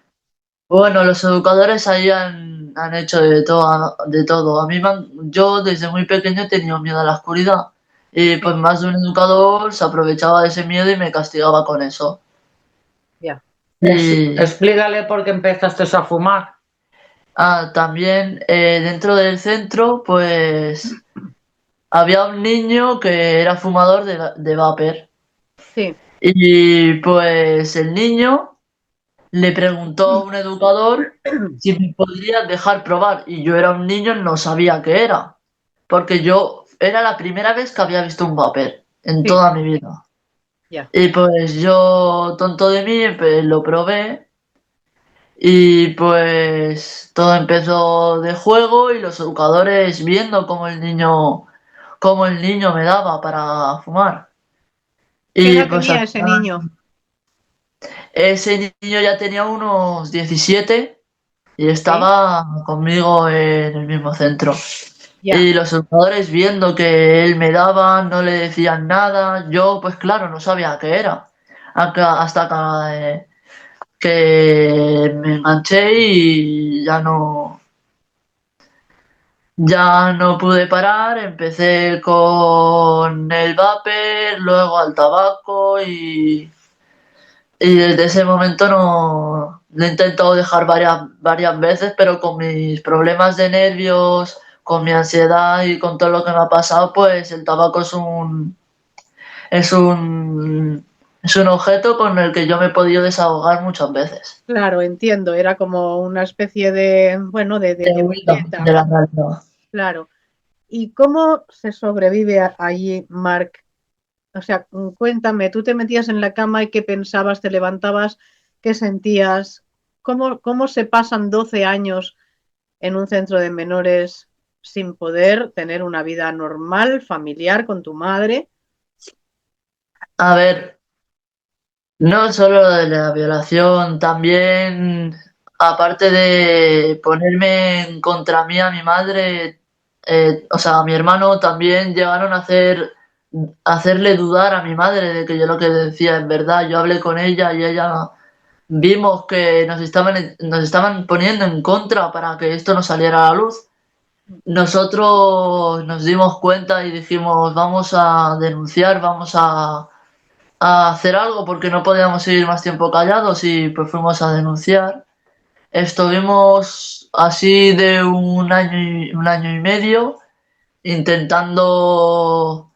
Bueno, los educadores ahí han hecho de todo, de todo. A mí yo desde muy pequeño he tenido miedo a la oscuridad y pues Sí, más de un educador se aprovechaba de ese miedo y me castigaba con eso. ya. Y Explícale por qué empezaste a fumar. también dentro del centro pues había un niño que era fumador de vapor Sí, y pues el niño le preguntó a un educador si me podría dejar probar y yo era un niño, no sabía qué era, porque yo era la primera vez que había visto un vapor en sí, toda mi vida. ya. Y pues yo, tonto de mí, pues lo probé y pues todo empezó de juego y los educadores viendo cómo el niño me daba para fumar. ¿Qué Y edad pues tenía al ese final niño? ese niño ya tenía unos 17 y Sí, estaba conmigo en el mismo centro. ya. Y los educadores viendo que él me daba, no le decían nada, yo pues claro, no sabía qué era. Hasta que me enganché y ya no pude parar, empecé con el vapor, luego al tabaco y desde ese momento no lo he intentado dejar varias veces, pero con mis problemas de nervios, con mi ansiedad y con todo lo que me ha pasado, pues el tabaco es un, es un objeto con el que yo me he podido desahogar muchas veces. Claro, entiendo. Era como una especie de, bueno, De de huida de muleta, la realidad. claro. ¿Y cómo se sobrevive allí, Marc? O sea, cuéntame, tú te metías en la cama y qué pensabas, te levantabas, qué sentías, cómo se pasan 12 años en un centro de menores sin poder tener una vida normal, familiar con tu madre. A ver, no solo de la violación, también, aparte de ponerme en contra mí a mi madre, o sea, a mi hermano también llegaron a hacerle dudar a mi madre de que yo lo que decía es verdad. Yo hablé con ella y ella vimos que nos estaban poniendo en contra para que esto no saliera a la luz. Nosotros nos dimos cuenta y dijimos, vamos a denunciar, a hacer algo porque no podíamos seguir más tiempo callados y pues fuimos a denunciar. Estuvimos así de un año y medio intentando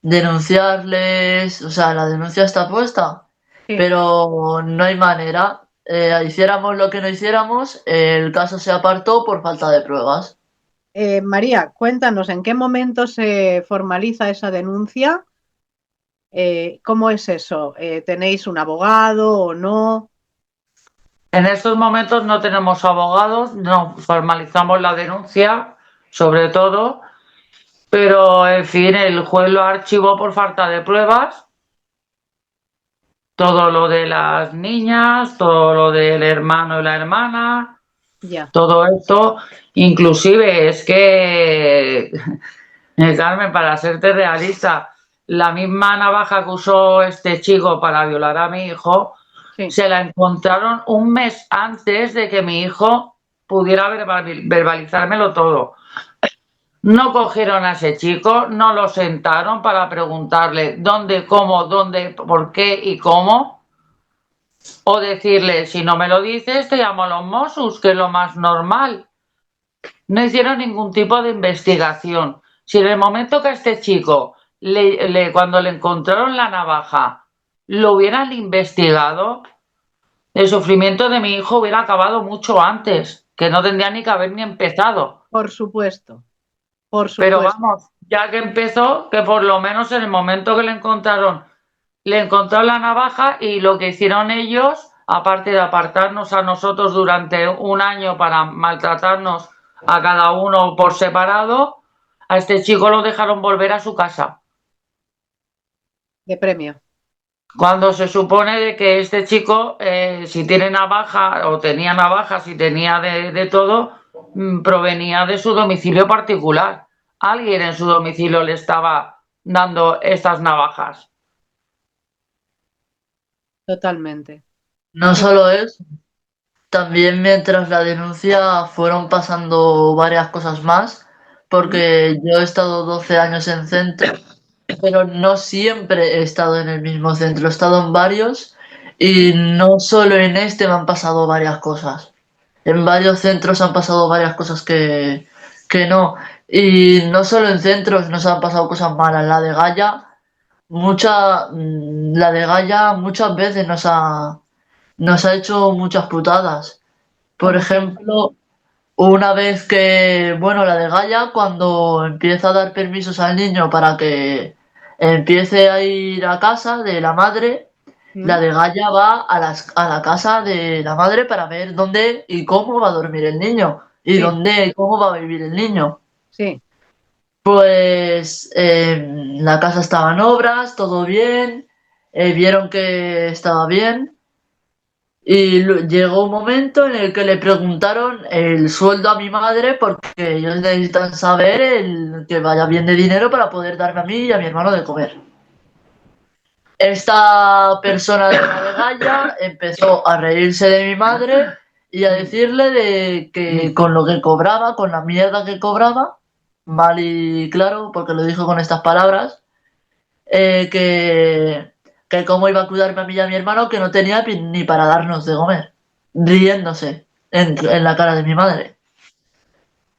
denunciarles, o sea, la denuncia está puesta, Sí. pero no hay manera. Hiciéramos lo que no hiciéramos, el caso se apartó por falta de pruebas. María, cuéntanos en qué momento se formaliza esa denuncia. ¿Cómo es eso? ¿Tenéis un abogado o no? En estos momentos no tenemos abogados, no formalizamos la denuncia, sobre todo, pero en fin, el juez lo archivó por falta de pruebas. Todo lo de las niñas, todo lo del hermano y la hermana, Ya, todo esto, inclusive es que, Carmen, para serte realista, la misma navaja que usó este chico para violar a mi hijo, sí. se la encontraron un mes antes de que mi hijo pudiera verbalizármelo todo. No cogieron a ese chico, no lo sentaron para preguntarle dónde, cómo, dónde, por qué y cómo. O decirle, si no me lo dices, te llamo a los Mossos, que es lo más normal. No hicieron ningún tipo de investigación. Si en el momento que a este chico, cuando le encontraron la navaja, lo hubieran investigado, el sufrimiento de mi hijo hubiera acabado mucho antes, que no tendría ni que haber ni empezado. Por supuesto, por Pero supuesto. vamos, ya que empezó, que por lo menos en el momento que le encontraron la navaja y lo que hicieron ellos, aparte de apartarnos a nosotros durante un año para maltratarnos a cada uno por separado, a este chico lo dejaron volver a su casa. De premio. Cuando se supone de que este chico, si tiene navaja o tenía navajas, si tenía de todo, provenía de su domicilio particular. Alguien en su domicilio le estaba dando estas navajas. Totalmente. No solo eso, también mientras la denuncia fueron pasando varias cosas más, porque yo he estado 12 años en centro, pero no siempre he estado en el mismo centro, he estado en varios y no solo en este me han pasado varias cosas. En varios centros han pasado varias cosas que no. Y no solo en centros nos han pasado cosas malas. La de Gaia muchas veces nos ha hecho muchas putadas. Por ¿Cómo que? ejemplo, una vez que, bueno, la de Gaia, cuando empieza a dar permisos al niño para que empiece a ir a casa de la madre, la ¿Mm? de Gaia va a la casa de la madre para ver dónde y cómo va a dormir el niño y Sí, dónde y cómo va a vivir el niño. sí. Pues la casa estaba en obras, todo bien, vieron que estaba bien y llegó un momento en el que le preguntaron el sueldo a mi madre porque ellos necesitan saber que vaya bien de dinero para poder darme a mí y a mi hermano de comer. Esta persona de la Gaia empezó a reírse de mi madre y a decirle de que con lo que cobraba, con la mierda que cobraba, mal y claro, porque lo dijo con estas palabras, eh, que, que cómo iba a cuidarme a mí y a mi hermano, que no tenía ni para darnos de comer, riéndose en la cara de mi madre.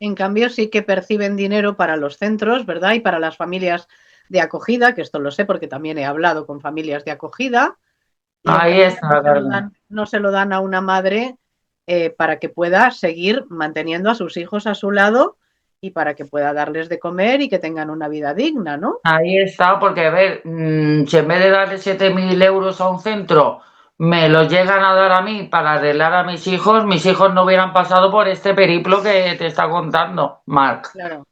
En cambio, sí que perciben dinero para los centros, ¿verdad? Y para las familias de acogida, que esto lo sé porque también he hablado con familias de acogida, y en Ahí cambio está, Carmen. no se lo dan a una madre para que pueda seguir manteniendo a sus hijos a su lado y para que pueda darles de comer y que tengan una vida digna, ¿no? Ahí está, porque a ver, si en vez de darle 7.000 euros a un centro, me lo llegan a dar a mí para arreglar a mis hijos no hubieran pasado por este periplo que te está contando, Marc. Claro,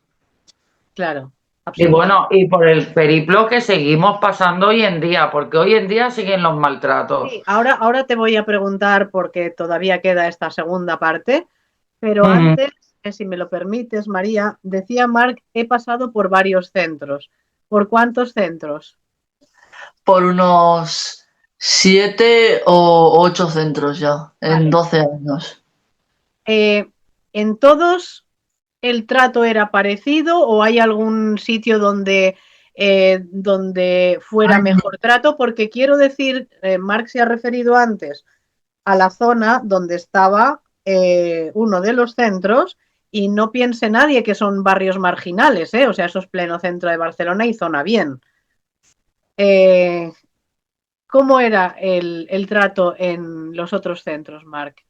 claro, Y absolutamente. bueno, y por el periplo que seguimos pasando hoy en día, porque hoy en día siguen los maltratos. Sí, ahora te voy a preguntar porque todavía queda esta segunda parte, pero Ujú. antes, si me lo permites, María, decía Marc, he pasado por varios centros. ¿Por cuántos centros? Por unos 7 o 8 centros ya, en Vale. 12 años. ¿En todos el trato era parecido o hay algún sitio donde fuera Ay, no. mejor trato? Porque quiero decir, Marc se ha referido antes a la zona donde estaba uno de los centros y no piense nadie que son barrios marginales, ¿eh? O sea, eso es pleno centro de Barcelona y zona bien. Eh, ¿Cómo era el trato en los otros centros, Marc?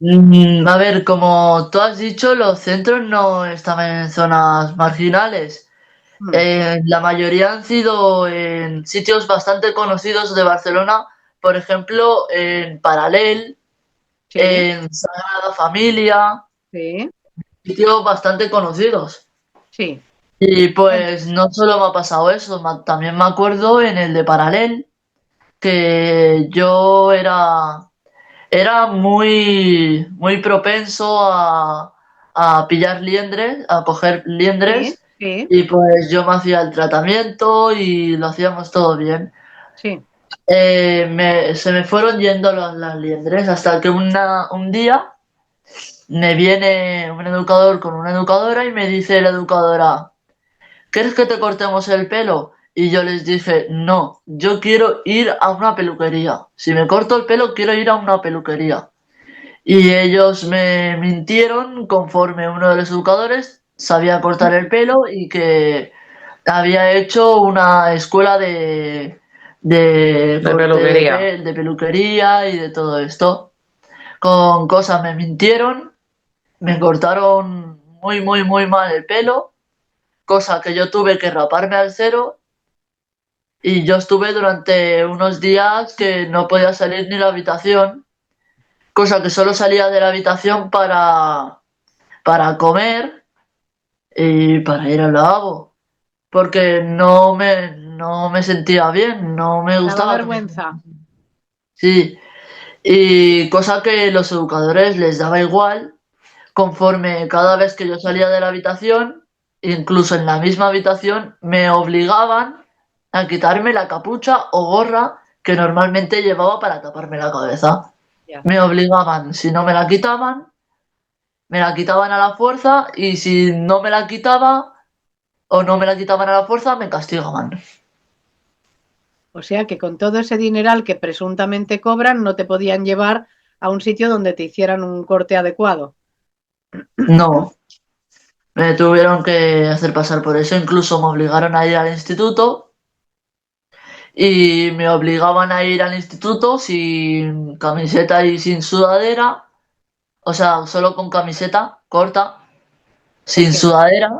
A ver, como tú has dicho, los centros no estaban en zonas marginales. Hmm, La mayoría han sido en sitios bastante conocidos de Barcelona, por ejemplo, en Paral·lel, sí, en Sagrada Familia, sí, sitios bastante conocidos. sí. Y pues no solo me ha pasado eso, también me acuerdo en el de Paral·lel que yo era muy, muy propenso a pillar liendres, a coger Sí, liendres, sí, y pues yo me hacía el tratamiento y lo hacíamos todo bien. sí, Se me fueron yendo las liendres hasta que un día me viene un educador con una educadora y me dice la educadora, ¿quieres que te cortemos el pelo? Y yo les dije, no, yo quiero ir a una peluquería. Si me corto el pelo, quiero ir a una peluquería. Y ellos me mintieron conforme uno de los educadores sabía cortar el pelo y que había hecho una escuela de De corte peluquería. de peluquería y de todo esto. Con cosas me mintieron, me cortaron muy, muy, muy mal el pelo, cosa que yo tuve que raparme al cero y yo estuve durante unos días que no podía salir ni de la habitación, cosa que solo salía de la habitación para comer y para ir al lavabo, porque no me sentía bien, no me daba gustaba que me... vergüenza. Sí, y cosa que los educadores les daba igual, conforme cada vez que yo salía de la habitación, incluso en la misma habitación, me obligaban a quitarme la capucha o gorra que normalmente llevaba para taparme la cabeza. Ya. Me obligaban, si no me la quitaban a la fuerza y si no me la quitaba o no me la quitaban a la fuerza, me castigaban. O sea que con todo ese dineral que presuntamente cobran, no te podían llevar a un sitio donde te hicieran un corte adecuado. No, me tuvieron que hacer pasar por eso, incluso me obligaron a ir al instituto y me obligaban a ir al instituto sin camiseta y sin sudadera, o sea, solo con camiseta corta, sin Porque, sudadera,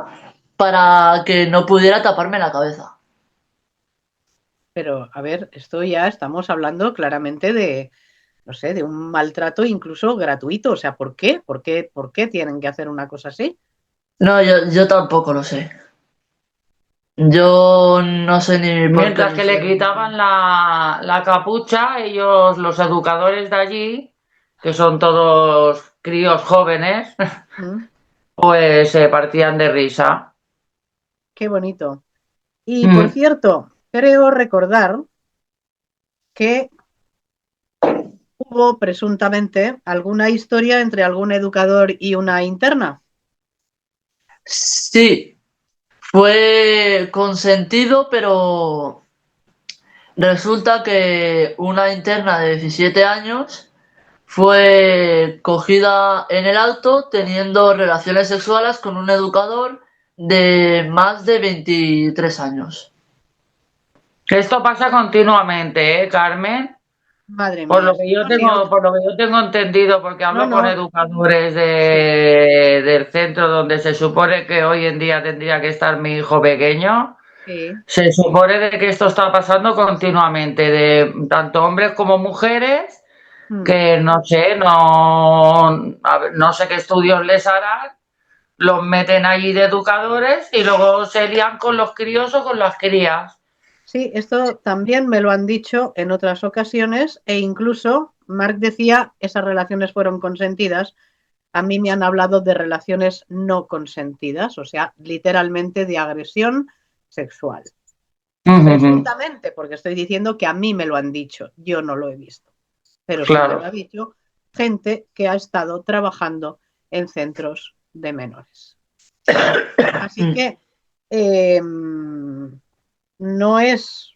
para que no pudiera taparme la cabeza. pero a ver, esto ya estamos hablando claramente de, no sé, de un maltrato incluso gratuito. O sea, ¿por qué? ¿Por qué tienen que hacer una cosa así? No, yo tampoco lo sé. Yo no sé ni por qué Mientras lo que le hicieron. quitaban la capucha, ellos, los educadores de allí, que son todos críos jóvenes, ¿Mm? pues se partían de risa. Qué bonito. Y por Mm. cierto, creo recordar que hubo presuntamente alguna historia entre algún educador y una interna. Sí, fue consentido, pero resulta que una interna de 17 años fue cogida en el acto teniendo relaciones sexuales con un educador de más de 23 años. Esto pasa continuamente, ¿eh, Carmen? Madre Por mía, lo que yo esto ni tengo, otra. por lo que yo tengo entendido, porque No, hablo con no, educadores sí, del centro donde se supone que hoy en día tendría que estar mi hijo pequeño, sí. se supone de que esto está pasando continuamente, de tanto hombres como mujeres, Mm. que no sé, no sé qué estudios les harán, los meten allí de educadores y luego se lían con los críos o con las crías. Sí, esto también me lo han dicho en otras ocasiones e incluso Marc decía esas relaciones fueron consentidas. A mí me han hablado de relaciones no consentidas, o sea, literalmente de agresión sexual. Presuntamente, porque estoy diciendo que a mí me lo han dicho, yo no lo he visto, pero sí me lo Claro. ha dicho gente que ha estado trabajando en centros de menores. Así que eh, no es,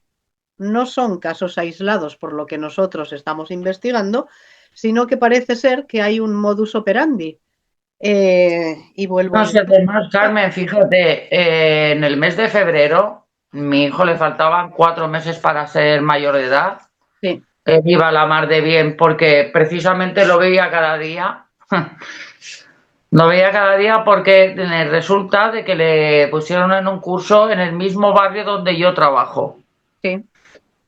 no son casos aislados por lo que nosotros estamos investigando, sino que parece ser que hay un modus operandi. Y vuelvo a No sé, decir, además, Carmen, fíjate, en el mes de febrero, mi hijo le faltaban 4 meses para ser mayor de edad. sí, Él iba a la mar de bien porque precisamente lo veía cada día. Lo veía cada día porque resulta de que le pusieron en un curso en el mismo barrio donde yo trabajo, sí,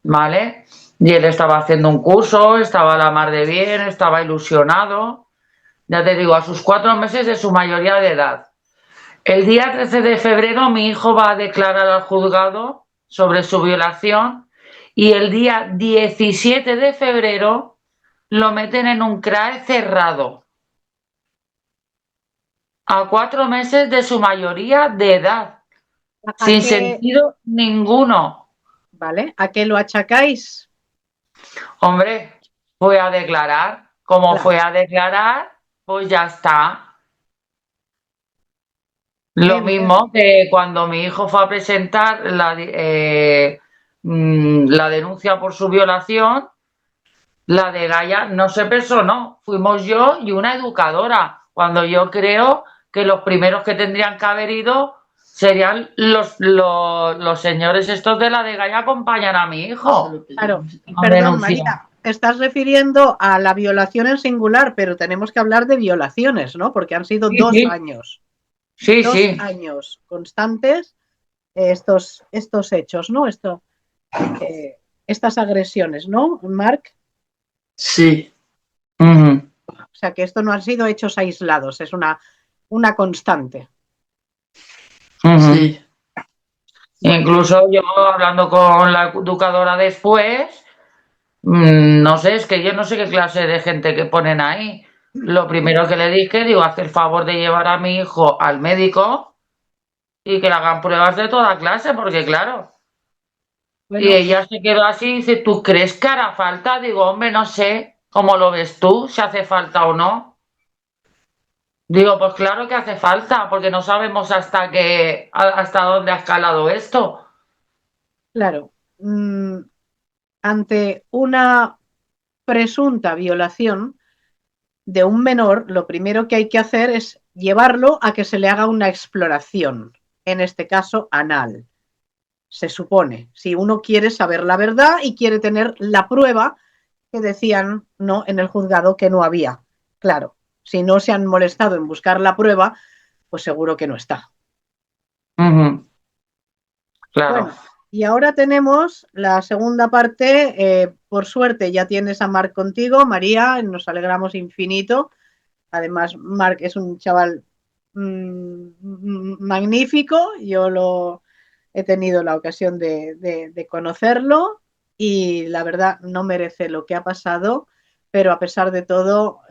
¿vale? Y él estaba haciendo un curso, estaba a la mar de bien, estaba ilusionado. Ya te digo, a sus 4 meses de su mayoría de edad. El día 13 de febrero mi hijo va a declarar al juzgado sobre su violación y el día 17 de febrero lo meten en un CRAE cerrado a 4 meses de su mayoría de edad, ¿A sin qué, sentido ninguno. vale? ¿A qué lo achacáis? Hombre, fue a declarar. Como Claro, fue a declarar, pues ya está. qué Lo miedo. mismo que cuando mi hijo fue a presentar la denuncia por su violación, la de Gaia no se personó, fuimos yo y una educadora, cuando yo creo que los primeros que tendrían que haber ido serían los señores estos de la de Gaia acompañan a mi hijo Claro, a perdón, denunciar. Marina, te estás refiriendo a la violación en singular, pero tenemos que hablar de violaciones, ¿no? Porque han sido Sí, sí, sí, dos sí. años constantes estos hechos, ¿no? Estas agresiones, ¿no, Marc? Sí, Ujú, O sea, que esto no han sido hechos aislados, es una constante. ujú. sí. Bueno, Incluso yo hablando con la educadora después, No sé, es que yo no sé qué clase de gente que ponen ahí. Lo primero que le dije, digo, haz el favor de llevar a mi hijo al médico y que le hagan pruebas de toda clase, porque claro. Y Bueno, ella se quedó así y dice, ¿tú crees que hará falta? Digo, hombre, no sé, ¿cómo lo ves tú? Si hace falta o no. Digo, pues claro que hace falta, porque no sabemos hasta dónde ha escalado esto. claro, ante una presunta violación de un menor, lo primero que hay que hacer es llevarlo a que se le haga una exploración, en este caso anal. Se supone, si uno quiere saber la verdad y quiere tener la prueba que decían no en el juzgado que no había. Claro, si no se han molestado en buscar la prueba, pues seguro que no está. Ujú, claro. Bueno, y ahora tenemos la segunda parte. Por suerte ya tienes a Marc contigo, María, nos alegramos infinito. Además, Marc es un chaval magnífico. Yo lo he tenido la ocasión de conocerlo y la verdad no merece lo que ha pasado, pero a pesar de todo,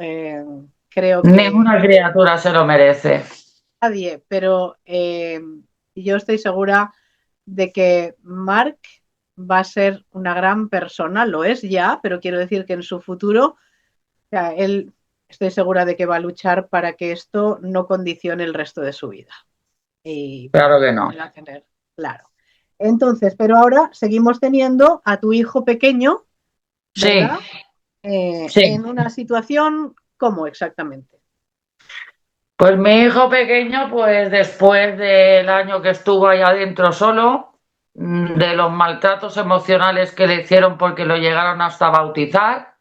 creo que Ninguna criatura se lo merece. nadie, pero yo estoy segura de que Mark va a ser una gran persona, lo es ya, pero quiero decir que en su futuro, o sea, él estoy segura de que va a luchar para que esto no condicione el resto de su vida. Y Claro que no. va a tener, claro. Entonces, pero ahora seguimos teniendo a tu hijo pequeño, Sí, ¿verdad? sí. En una situación, ¿cómo exactamente? Pues mi hijo pequeño, pues después del año que estuvo ahí adentro solo, de los maltratos emocionales que le hicieron porque lo llegaron hasta bautizar,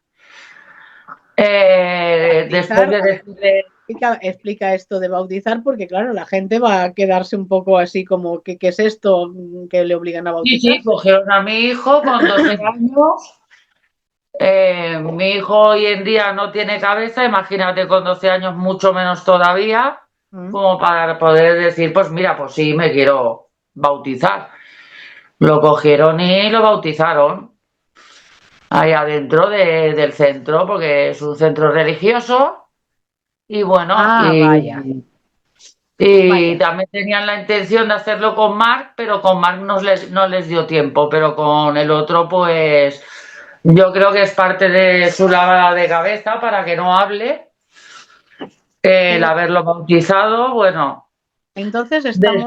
después Bautizar, de a ver, decirle, explica esto de bautizar, porque claro, la gente va a quedarse un poco así como, ¿qué es esto que le obligan a sí, sí, bautizarse? cogieron a mi hijo con 12 años. Mi hijo hoy en día no tiene cabeza, imagínate con 12 años mucho menos todavía, Mm. como para poder decir, pues mira, pues sí, me quiero bautizar. Lo cogieron y lo bautizaron ahí adentro del centro, porque es un centro religioso. Y bueno, Ah, vaya, y vaya. también tenían la intención de hacerlo con Mark, pero con Mark no les dio tiempo, pero con el otro, pues yo creo que es parte de su lavada de cabeza para que no hable, el Pero haberlo bautizado, bueno, entonces de-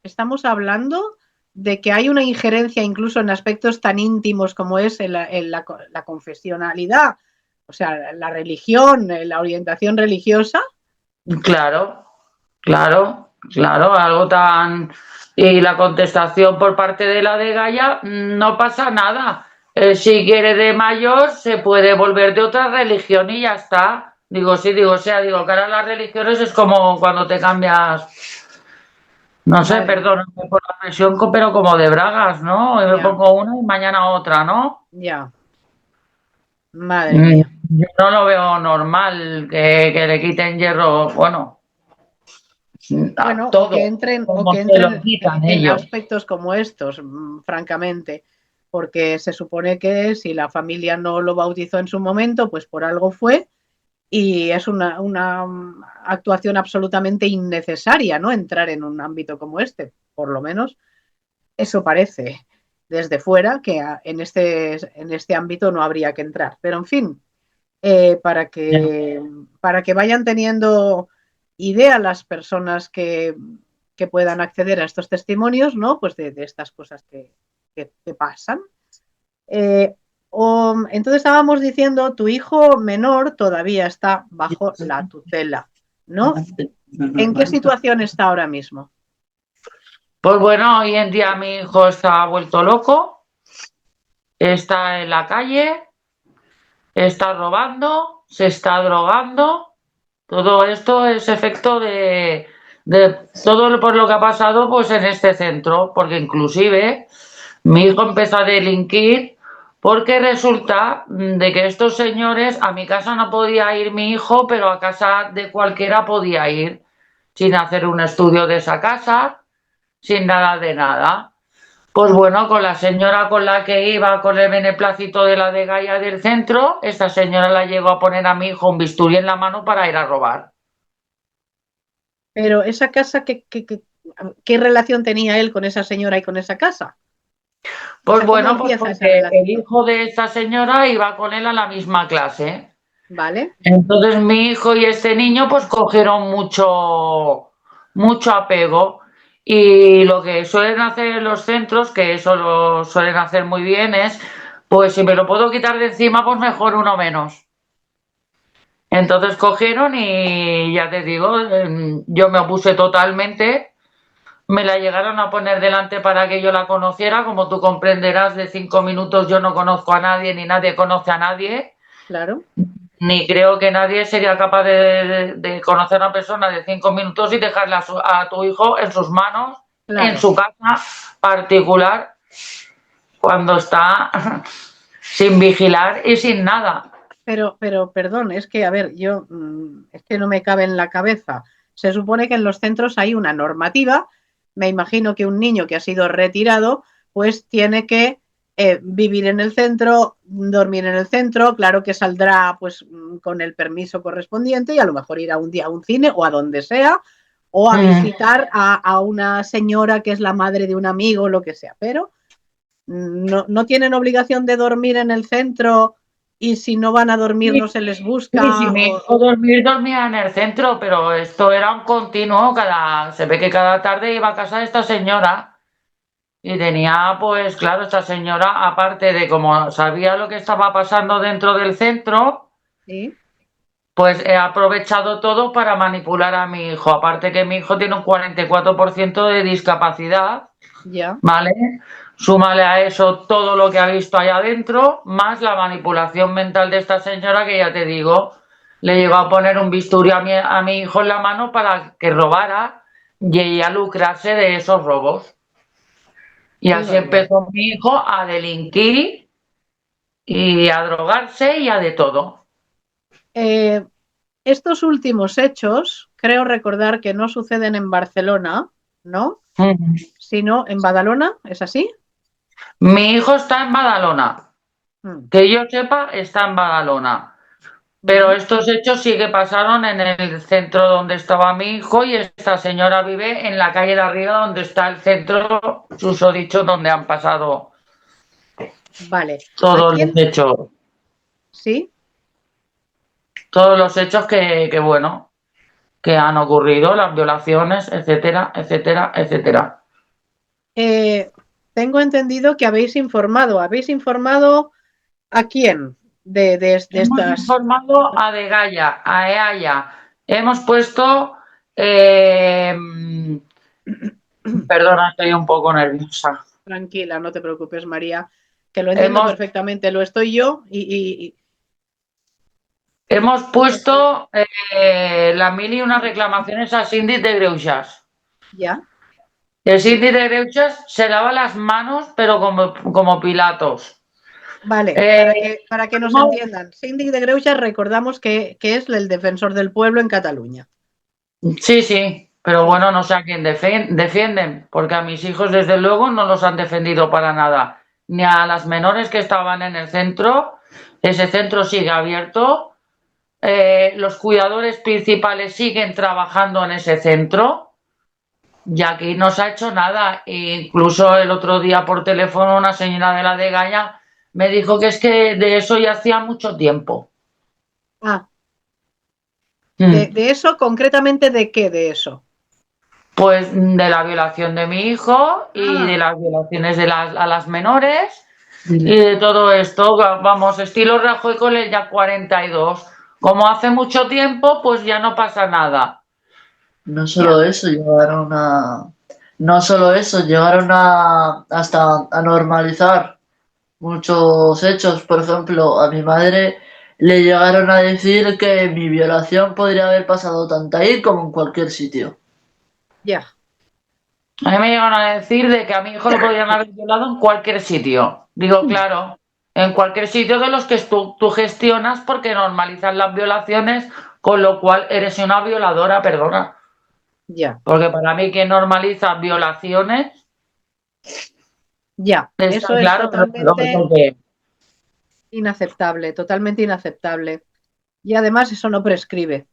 estamos hablando de que hay una injerencia incluso en aspectos tan íntimos como es la confesionalidad, o sea, la religión, la orientación religiosa. claro, claro, claro, algo tan... Y la contestación por parte de la de Gaia, no pasa nada. Si quiere de mayor, se puede volver de otra religión y ya está. Digo, sí, digo, o sea, digo, que ahora las religiones es como cuando te cambias, no sé, Madre mía, perdóname por la expresión, pero como de bragas, ¿no? Hoy me ya, pongo una y mañana otra, ¿no? ya, madre Mm, mía. Yo no lo veo normal que le quiten hierro, bueno, a Bueno, todo, o como que se lo entren quitan en ellos. aspectos como estos, francamente, porque se supone que si la familia no lo bautizó en su momento, pues por algo fue, y es una actuación absolutamente innecesaria, ¿no? Entrar en un ámbito como este, por lo menos eso parece desde fuera, que en este ámbito no habría que entrar. Pero en fin, para que vayan teniendo idea las personas que puedan acceder a estos testimonios, ¿no? Pues de estas cosas que pasan. Eh, entonces estábamos diciendo, tu hijo menor todavía está bajo la tutela, ¿no? ¿En qué situación está ahora mismo? Pues bueno, hoy en día mi hijo está vuelto loco, está en la calle, está robando, se está drogando. Todo esto es efecto de todo por lo que ha pasado pues en este centro, porque inclusive mi hijo empezó a delinquir porque resulta de que estos señores, a mi casa no podía ir mi hijo, pero a casa de cualquiera podía ir, sin hacer un estudio de esa casa, sin nada de nada. Pues bueno, con la señora con la que iba con el beneplácito de la de Gaia del centro, esta señora la llegó a poner a mi hijo un bisturí en la mano para ir a robar. Pero esa casa, ¿qué relación tenía él con esa señora y con esa casa? O Pues sea, ¿cómo bueno, pues empieza esa porque el relación? hijo de esta señora iba con él a la misma clase. ¿Vale? Entonces mi hijo y este niño pues cogieron mucho apego y lo que suelen hacer en los centros, que eso lo suelen hacer muy bien, es pues si me lo puedo quitar de encima pues mejor uno menos. Entonces cogieron y ya te digo, yo me opuse totalmente, me la llegaron a poner delante para que yo la conociera, como tú comprenderás, de 5 minutos yo no conozco a nadie ni nadie conoce a nadie. Claro. Ni creo que nadie sería capaz de conocer a una persona de 5 minutos y dejarle a tu hijo en sus manos, en Claro. su casa particular, cuando está sin vigilar y sin nada. Pero, perdón, es que, a ver, es que no me cabe en la cabeza. Se supone que en los centros hay una normativa. Me imagino que un niño que ha sido retirado, pues tiene que vivir en el centro, dormir en el centro. Claro que saldrá, pues, con el permiso correspondiente y a lo mejor ir a un día a un cine o a donde sea, o a visitar a una señora que es la madre de un amigo, lo que sea. Pero no tienen obligación de dormir en el centro y si no van a dormir no se les Sí, sí, busca. mi hijo dormía en el centro, pero esto era un continuo, se ve que cada tarde iba a casa de esta señora y tenía, pues claro, esta señora, aparte de como sabía lo que estaba pasando dentro del centro, Sí, pues he aprovechado todo para manipular a mi hijo. Aparte que mi hijo tiene un 44% de discapacidad, ya. ¿vale? Súmale a eso todo lo que ha visto allá adentro, más la manipulación mental de esta señora que ya te digo, le llegó a poner un bisturí a mi hijo en la mano para que robara y ella lucrarse de esos robos. Y Qué así barbaridad. empezó mi hijo a delinquir y a drogarse y a de todo. Eh, Estos últimos hechos, creo recordar que no suceden en Barcelona, ¿no? Sino en Badalona, ¿es así? Mi hijo está en Badalona. Mm. Que yo sepa, está en Badalona. Pero estos hechos sí que pasaron en el centro donde estaba mi hijo y esta señora vive en la calle de arriba donde está el centro, susodicho, donde han pasado Vale. ¿A todos los quién? hechos. Sí. Todos los hechos bueno, que han ocurrido, las violaciones, etcétera, etcétera, etcétera. Eh, Tengo entendido que habéis informado. ¿Habéis informado a quién de Hemos estas? informado a De Gaya, a Eaya. Hemos puesto... eh, perdona, estoy un poco nerviosa. Tranquila, no te preocupes, María, que lo entiendo Hemos, perfectamente. Lo estoy yo hemos puesto las mil y unas reclamaciones al síndic de Greuges. ya. El síndic de Greuges se lava las manos, pero como Pilatos. Vale, Eh, para que nos hemos- entiendan, Síndic de Greuges recordamos que es el defensor del pueblo en Cataluña. sí, sí, pero Sí, bueno, no sé a quién defienden, porque a mis hijos desde luego no los han defendido para nada. Ni a las menores que estaban en el centro, ese centro sigue abierto, los cuidadores principales siguen trabajando en ese centro. Y aquí no se ha hecho nada. Incluso el otro día por teléfono una señora de la de Gaña me dijo que es que de eso ya hacía mucho tiempo. Ah, Mm. de eso, concretamente, ¿de qué de eso? Pues de la violación de mi hijo y de Ah, las violaciones a las menores y Dile. de todo esto, vamos, estilo Rajoy con el ya 42. Como hace mucho tiempo, pues ya no pasa nada. No ya, solo eso, llegaron a. No solo eso, llegaron a hasta a normalizar muchos hechos. Por ejemplo, a mi madre le llegaron a decir que mi violación podría haber pasado tanto ahí como en cualquier sitio. ya, A mí me llegan a decir de que a mi hijo lo podrían haber violado en cualquier sitio. Digo, claro, en cualquier sitio de los que tú gestionas porque normalizas las violaciones, con lo cual eres una violadora, perdona. ya. Porque para mí quien normaliza violaciones Ya, Está eso es claro, totalmente porque inaceptable, totalmente inaceptable. Y además eso no prescribe.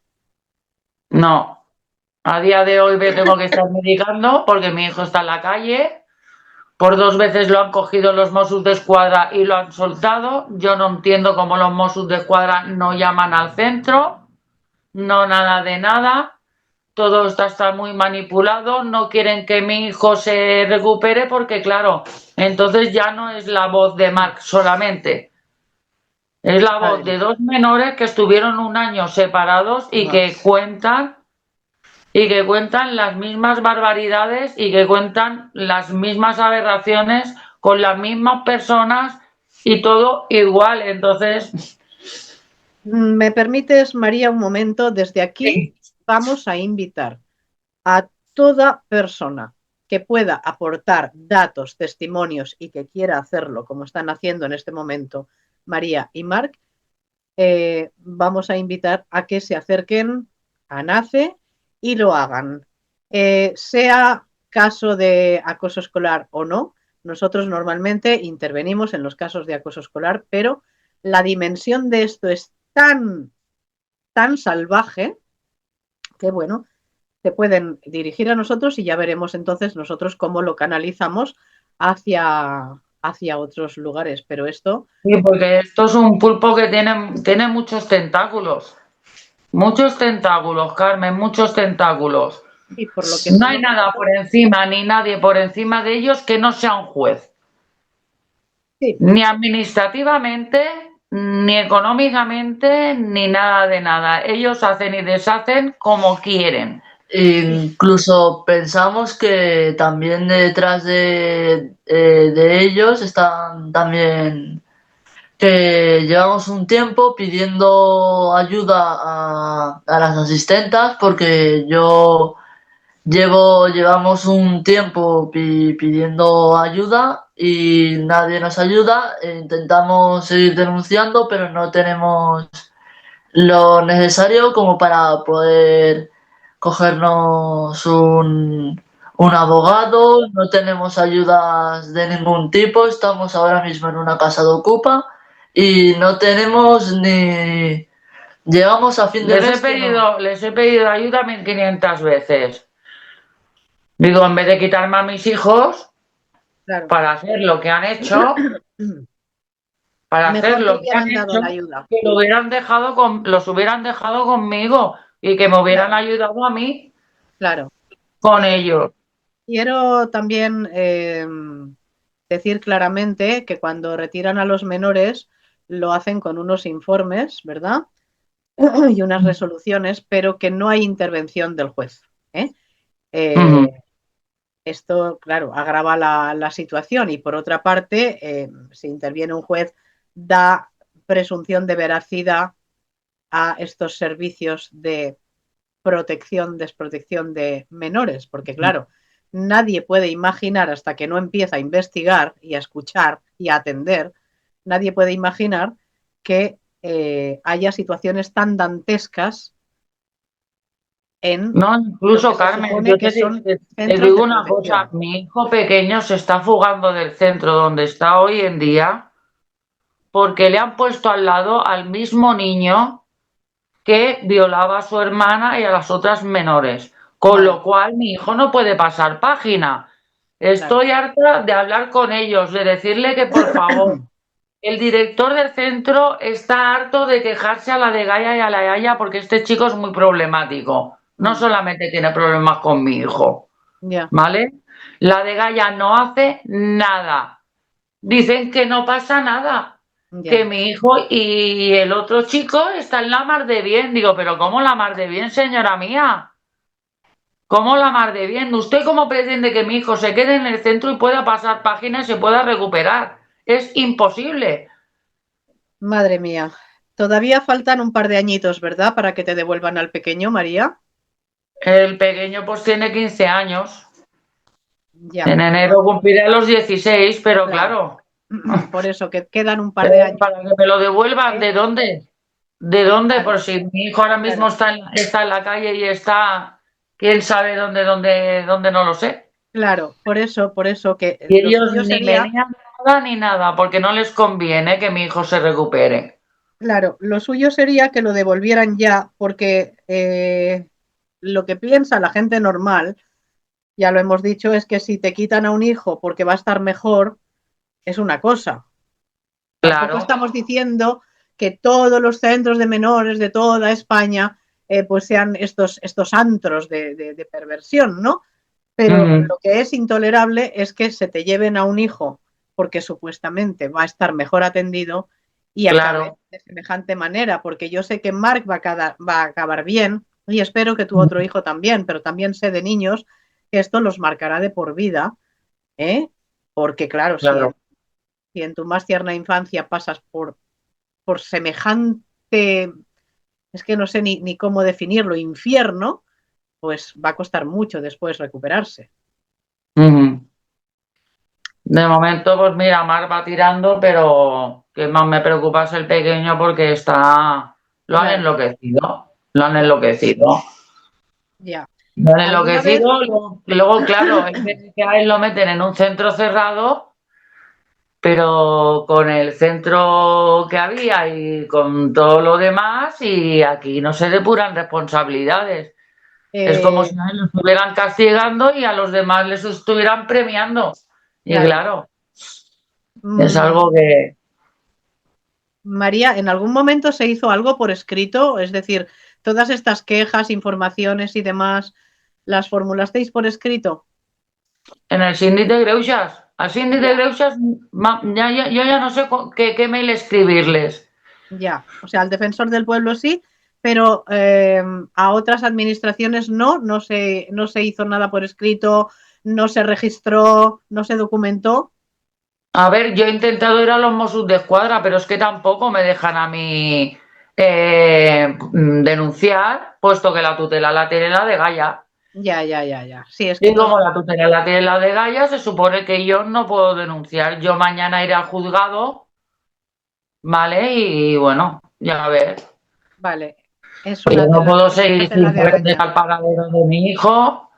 no. A día de hoy me tengo que estar medicando porque mi hijo está en la calle. Por 2 veces lo han cogido los Mossos de Escuadra y lo han soltado. Yo no entiendo cómo los Mossos de Escuadra no llaman al centro, no nada de nada. Todo está muy manipulado. No quieren que mi hijo se recupere porque, claro, entonces ya no es la voz de Marc solamente. Es la voz Madre de 2 menores que estuvieron un año separados y mía. que cuentan las mismas barbaridades y que cuentan las mismas aberraciones con las mismas personas y todo igual. Entonces, ¿Me permites, María, un momento? Desde aquí vamos a invitar a toda persona que pueda aportar datos, testimonios y que quiera hacerlo, como están haciendo en este momento María y Marc, vamos a invitar a que se acerquen a NACE y lo hagan. Sea caso de acoso escolar o no, nosotros normalmente intervenimos en los casos de acoso escolar, pero la dimensión de esto es tan salvaje que, bueno, se pueden dirigir a nosotros y ya veremos entonces nosotros cómo lo canalizamos hacia otros lugares. Pero esto, sí, porque esto es un pulpo que tiene muchos tentáculos. Muchos tentáculos, Carmen, muchos tentáculos. y por lo que No hay estamos nada por viendo, encima ni nadie por encima de ellos que no sea un juez. sí, Ni administrativamente, ni económicamente, ni nada de nada. Ellos hacen y deshacen como quieren. sí, Incluso pensamos que también detrás de ellos están también que llevamos un tiempo pidiendo ayuda a las asistentas porque llevamos un tiempo pidiendo ayuda y nadie nos ayuda. Intentamos seguir denunciando, pero no tenemos lo necesario como para poder cogernos un abogado, no tenemos ayudas de ningún tipo, estamos ahora mismo en una casa de ocupa y no tenemos ni... Llegamos a fin de mes que no. Les he pedido ayuda 1500 veces. Digo, en vez de quitarme a mis hijos claro. para hacer lo que han hecho, para hacer Mejor que lo que han hubieran dado hecho, la ayuda. que los hubieran dejado conmigo y que me hubieran Claro, ayudado a mí claro. con ellos. Quiero también decir claramente que cuando retiran a los menores lo hacen con unos informes, ¿verdad? Y unas resoluciones, pero que no hay intervención del juez. ¿eh? Ujú. Esto, claro, agrava la situación y por otra parte, si interviene un juez, da presunción de veracidad a estos servicios de protección, desprotección de menores, porque claro, nadie puede imaginar hasta que no empieza a investigar y a escuchar y a atender, nadie puede imaginar que haya situaciones tan dantescas en No, lo que incluso se Carmen, supone que son te centros digo de una cosa, protección. mi hijo pequeño se está fugando del centro donde está hoy en día porque le han puesto al lado al mismo niño que violaba a su hermana y a las otras menores, con Madre, lo cual mi hijo no puede pasar página. claro, Estoy harta de hablar con ellos, de decirle que por favor, el director del centro está harto de quejarse a la de Gaia y a la Yaya porque este chico es muy problemático. No solamente tiene problemas con mi hijo, ya, ¿vale? La de Gaia no hace nada. Dicen que no pasa nada, que ya, mi hijo y el otro chico están la mar de bien. Digo, pero ¿cómo la mar de bien, señora mía? ¿Cómo la mar de bien? ¿Usted cómo pretende que mi hijo se quede en el centro y pueda pasar páginas y se pueda recuperar? Es imposible. madre mía. Todavía faltan un par de añitos, ¿verdad? Para que te devuelvan al pequeño, María. El pequeño pues tiene 15 años. Ya, En enero cumplirá los 16, pero claro. claro, Por eso que quedan un par de años. para que me lo devuelvan, ¿eh? ¿de dónde? ¿De dónde? Claro, Por si mi hijo ahora mismo claro. está en la calle y está, quién sabe dónde no lo sé. Claro, por eso que Y lo ellos suyo ni sería, menean nada ni nada, porque no les conviene que mi hijo se recupere. claro, lo suyo sería que lo devolvieran ya, porque lo que piensa la gente normal, ya lo hemos dicho, es que si te quitan a un hijo porque va a estar mejor, es una cosa. Tampoco Claro. estamos diciendo que todos los centros de menores de toda España pues sean estos antros de perversión, ¿no? Pero Ujú. lo que es intolerable es que se te lleven a un hijo porque supuestamente va a estar mejor atendido y acabe Claro. de semejante manera, porque yo sé que Mark va a acabar bien y espero que tu otro hijo también, pero también sé de niños que esto los marcará de por vida, ¿eh? Porque claro, Claro. si en tu más tierna infancia pasas por semejante, es que no sé ni cómo definirlo, infierno, pues va a costar mucho después recuperarse. Ujú. De momento, pues mira, Mar va tirando, pero que más me preocupa es el pequeño porque está, lo han Claro, enloquecido, lo han ya, enloquecido. ya. Lo han ¿Alguna vez? enloquecido, luego, claro, es que a él lo meten en un centro cerrado, pero con el centro que había y con todo lo demás, y aquí no se depuran responsabilidades. Es como Eh, si a él lo estuvieran castigando y a los demás les estuvieran premiando. Y claro. claro, es Mm, algo que María, ¿en algún momento se hizo algo por escrito? Es decir, todas estas quejas, informaciones y demás, ¿las formulasteis por escrito? en el síndic de Greuges, al síndic de Ya, Greuges, yo ya no sé qué mail escribirles. ya. O sea, al defensor del pueblo sí, pero a otras administraciones no se hizo nada por escrito, no se registró, no se documentó. A ver, yo he intentado ir a los Mossos de Escuadra, pero es que tampoco me dejan a mí denunciar, puesto que la tutela la tiene la de Gaya. Ya, ya, ya, ya. Sí, es que Y todo. como la tutela la tiene la de Gaya, se supone que yo no puedo denunciar. Yo mañana iré al juzgado, ¿vale? Y bueno, ya a ver. Vale, es Pero una no tela, puedo es una seguir tela sin de saber dónde está araña. el paradero de mi hijo,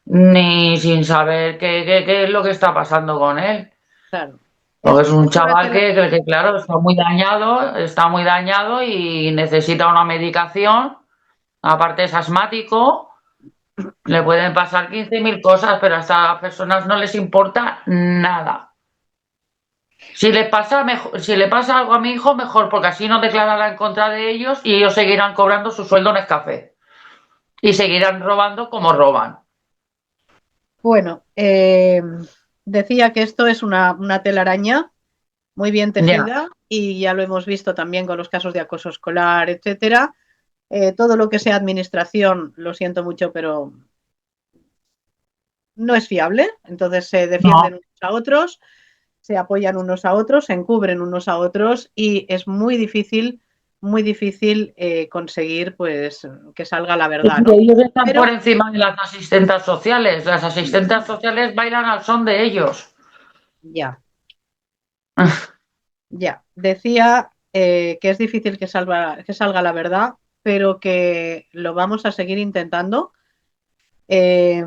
ni sin saber qué es lo que está pasando con él. Claro. Porque es un Es una chaval tela. que, claro, está muy dañado y necesita una medicación. Aparte es asmático, le pueden pasar 15.000 cosas, pero a estas personas no les importa nada. Si le pasa algo a mi hijo, mejor, porque así no declarará en contra de ellos y ellos seguirán cobrando su sueldo en Nescafé. Y seguirán robando como roban. Bueno, decía que esto es una telaraña muy bien Ya. tejida y ya lo hemos visto también con los casos de acoso escolar, etcétera. Todo lo que sea administración, lo siento mucho, pero no es fiable. Entonces se defienden No. unos a otros, se apoyan unos a otros, se encubren unos a otros y es muy difícil conseguir pues que salga la Es verdad, que ¿no? ellos están por Pero encima de las asistentes sociales. Las asistentes sociales bailan al son de ellos. ya, ya. Decía que es difícil que salga la verdad, pero que lo vamos a seguir intentando, eh,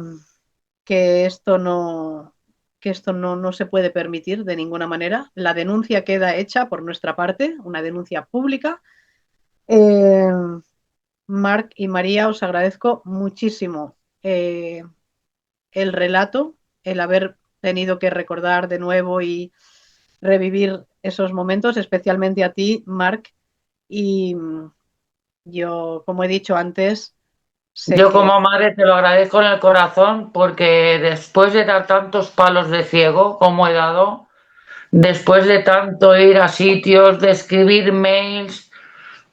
que esto no, no se puede permitir de ninguna manera. La denuncia queda hecha por nuestra parte, una denuncia pública. Eh, Marc y María, os agradezco muchísimo el relato, el haber tenido que recordar de nuevo y revivir esos momentos, especialmente a ti, Marc. Y yo, como he dicho antes, sé Yo que como madre te lo agradezco en el corazón porque después de dar tantos palos de ciego como he dado, después de tanto ir a sitios, de escribir mails,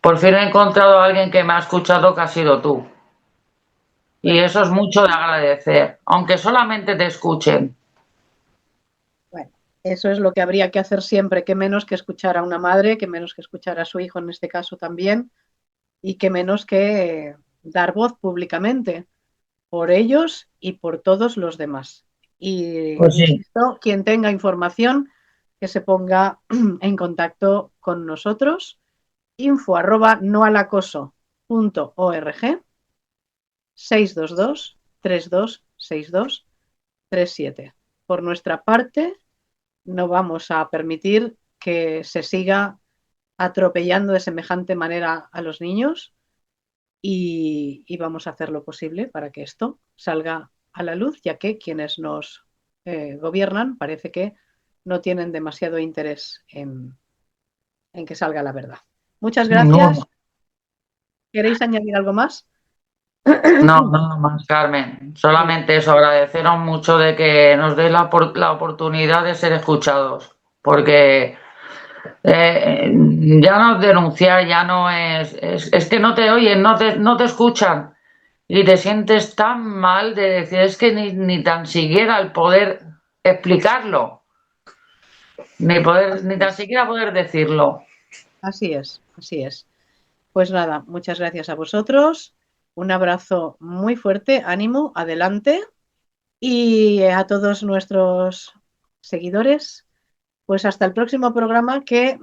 por fin he encontrado a alguien que me ha escuchado que ha sido tú. Y bueno, eso es mucho de agradecer, aunque solamente te escuchen. bueno, eso es lo que habría que hacer siempre, que menos que escuchar a una madre, que menos que escuchar a su hijo en este caso también, y que menos que dar voz públicamente por ellos y por todos los demás. Y Pues sí. insisto, quien tenga información, que se ponga en contacto con nosotros, info@noalacoso.org 622 3262 3-7. Por nuestra parte, no vamos a permitir que se siga atropellando de semejante manera a los niños y vamos a hacer lo posible para que esto salga a la luz, ya que quienes nos gobiernan parece que no tienen demasiado interés en que salga la verdad. Muchas gracias. No, ¿Queréis añadir algo más? no, nada más, Carmen. Solamente eso, agradeceros mucho de que nos deis la oportunidad de ser escuchados, porque ya no es denunciar, ya no es que no te oyen, no te escuchan y te sientes tan mal de decir, es que ni tan siquiera el poder explicarlo, ni tan siquiera poder decirlo. Así es, así es. Pues nada, muchas gracias a vosotros. Un abrazo muy fuerte, ánimo, adelante. Y a todos nuestros seguidores, pues hasta el próximo programa, que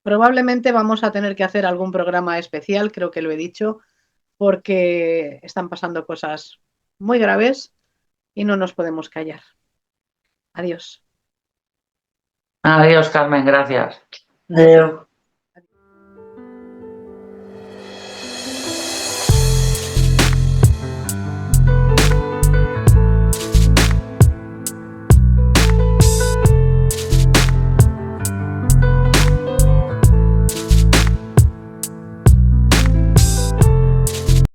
probablemente vamos a tener que hacer algún programa especial, creo que lo he dicho, porque están pasando cosas muy graves y no nos podemos callar. Adiós. Adiós, Carmen, gracias. Adeu.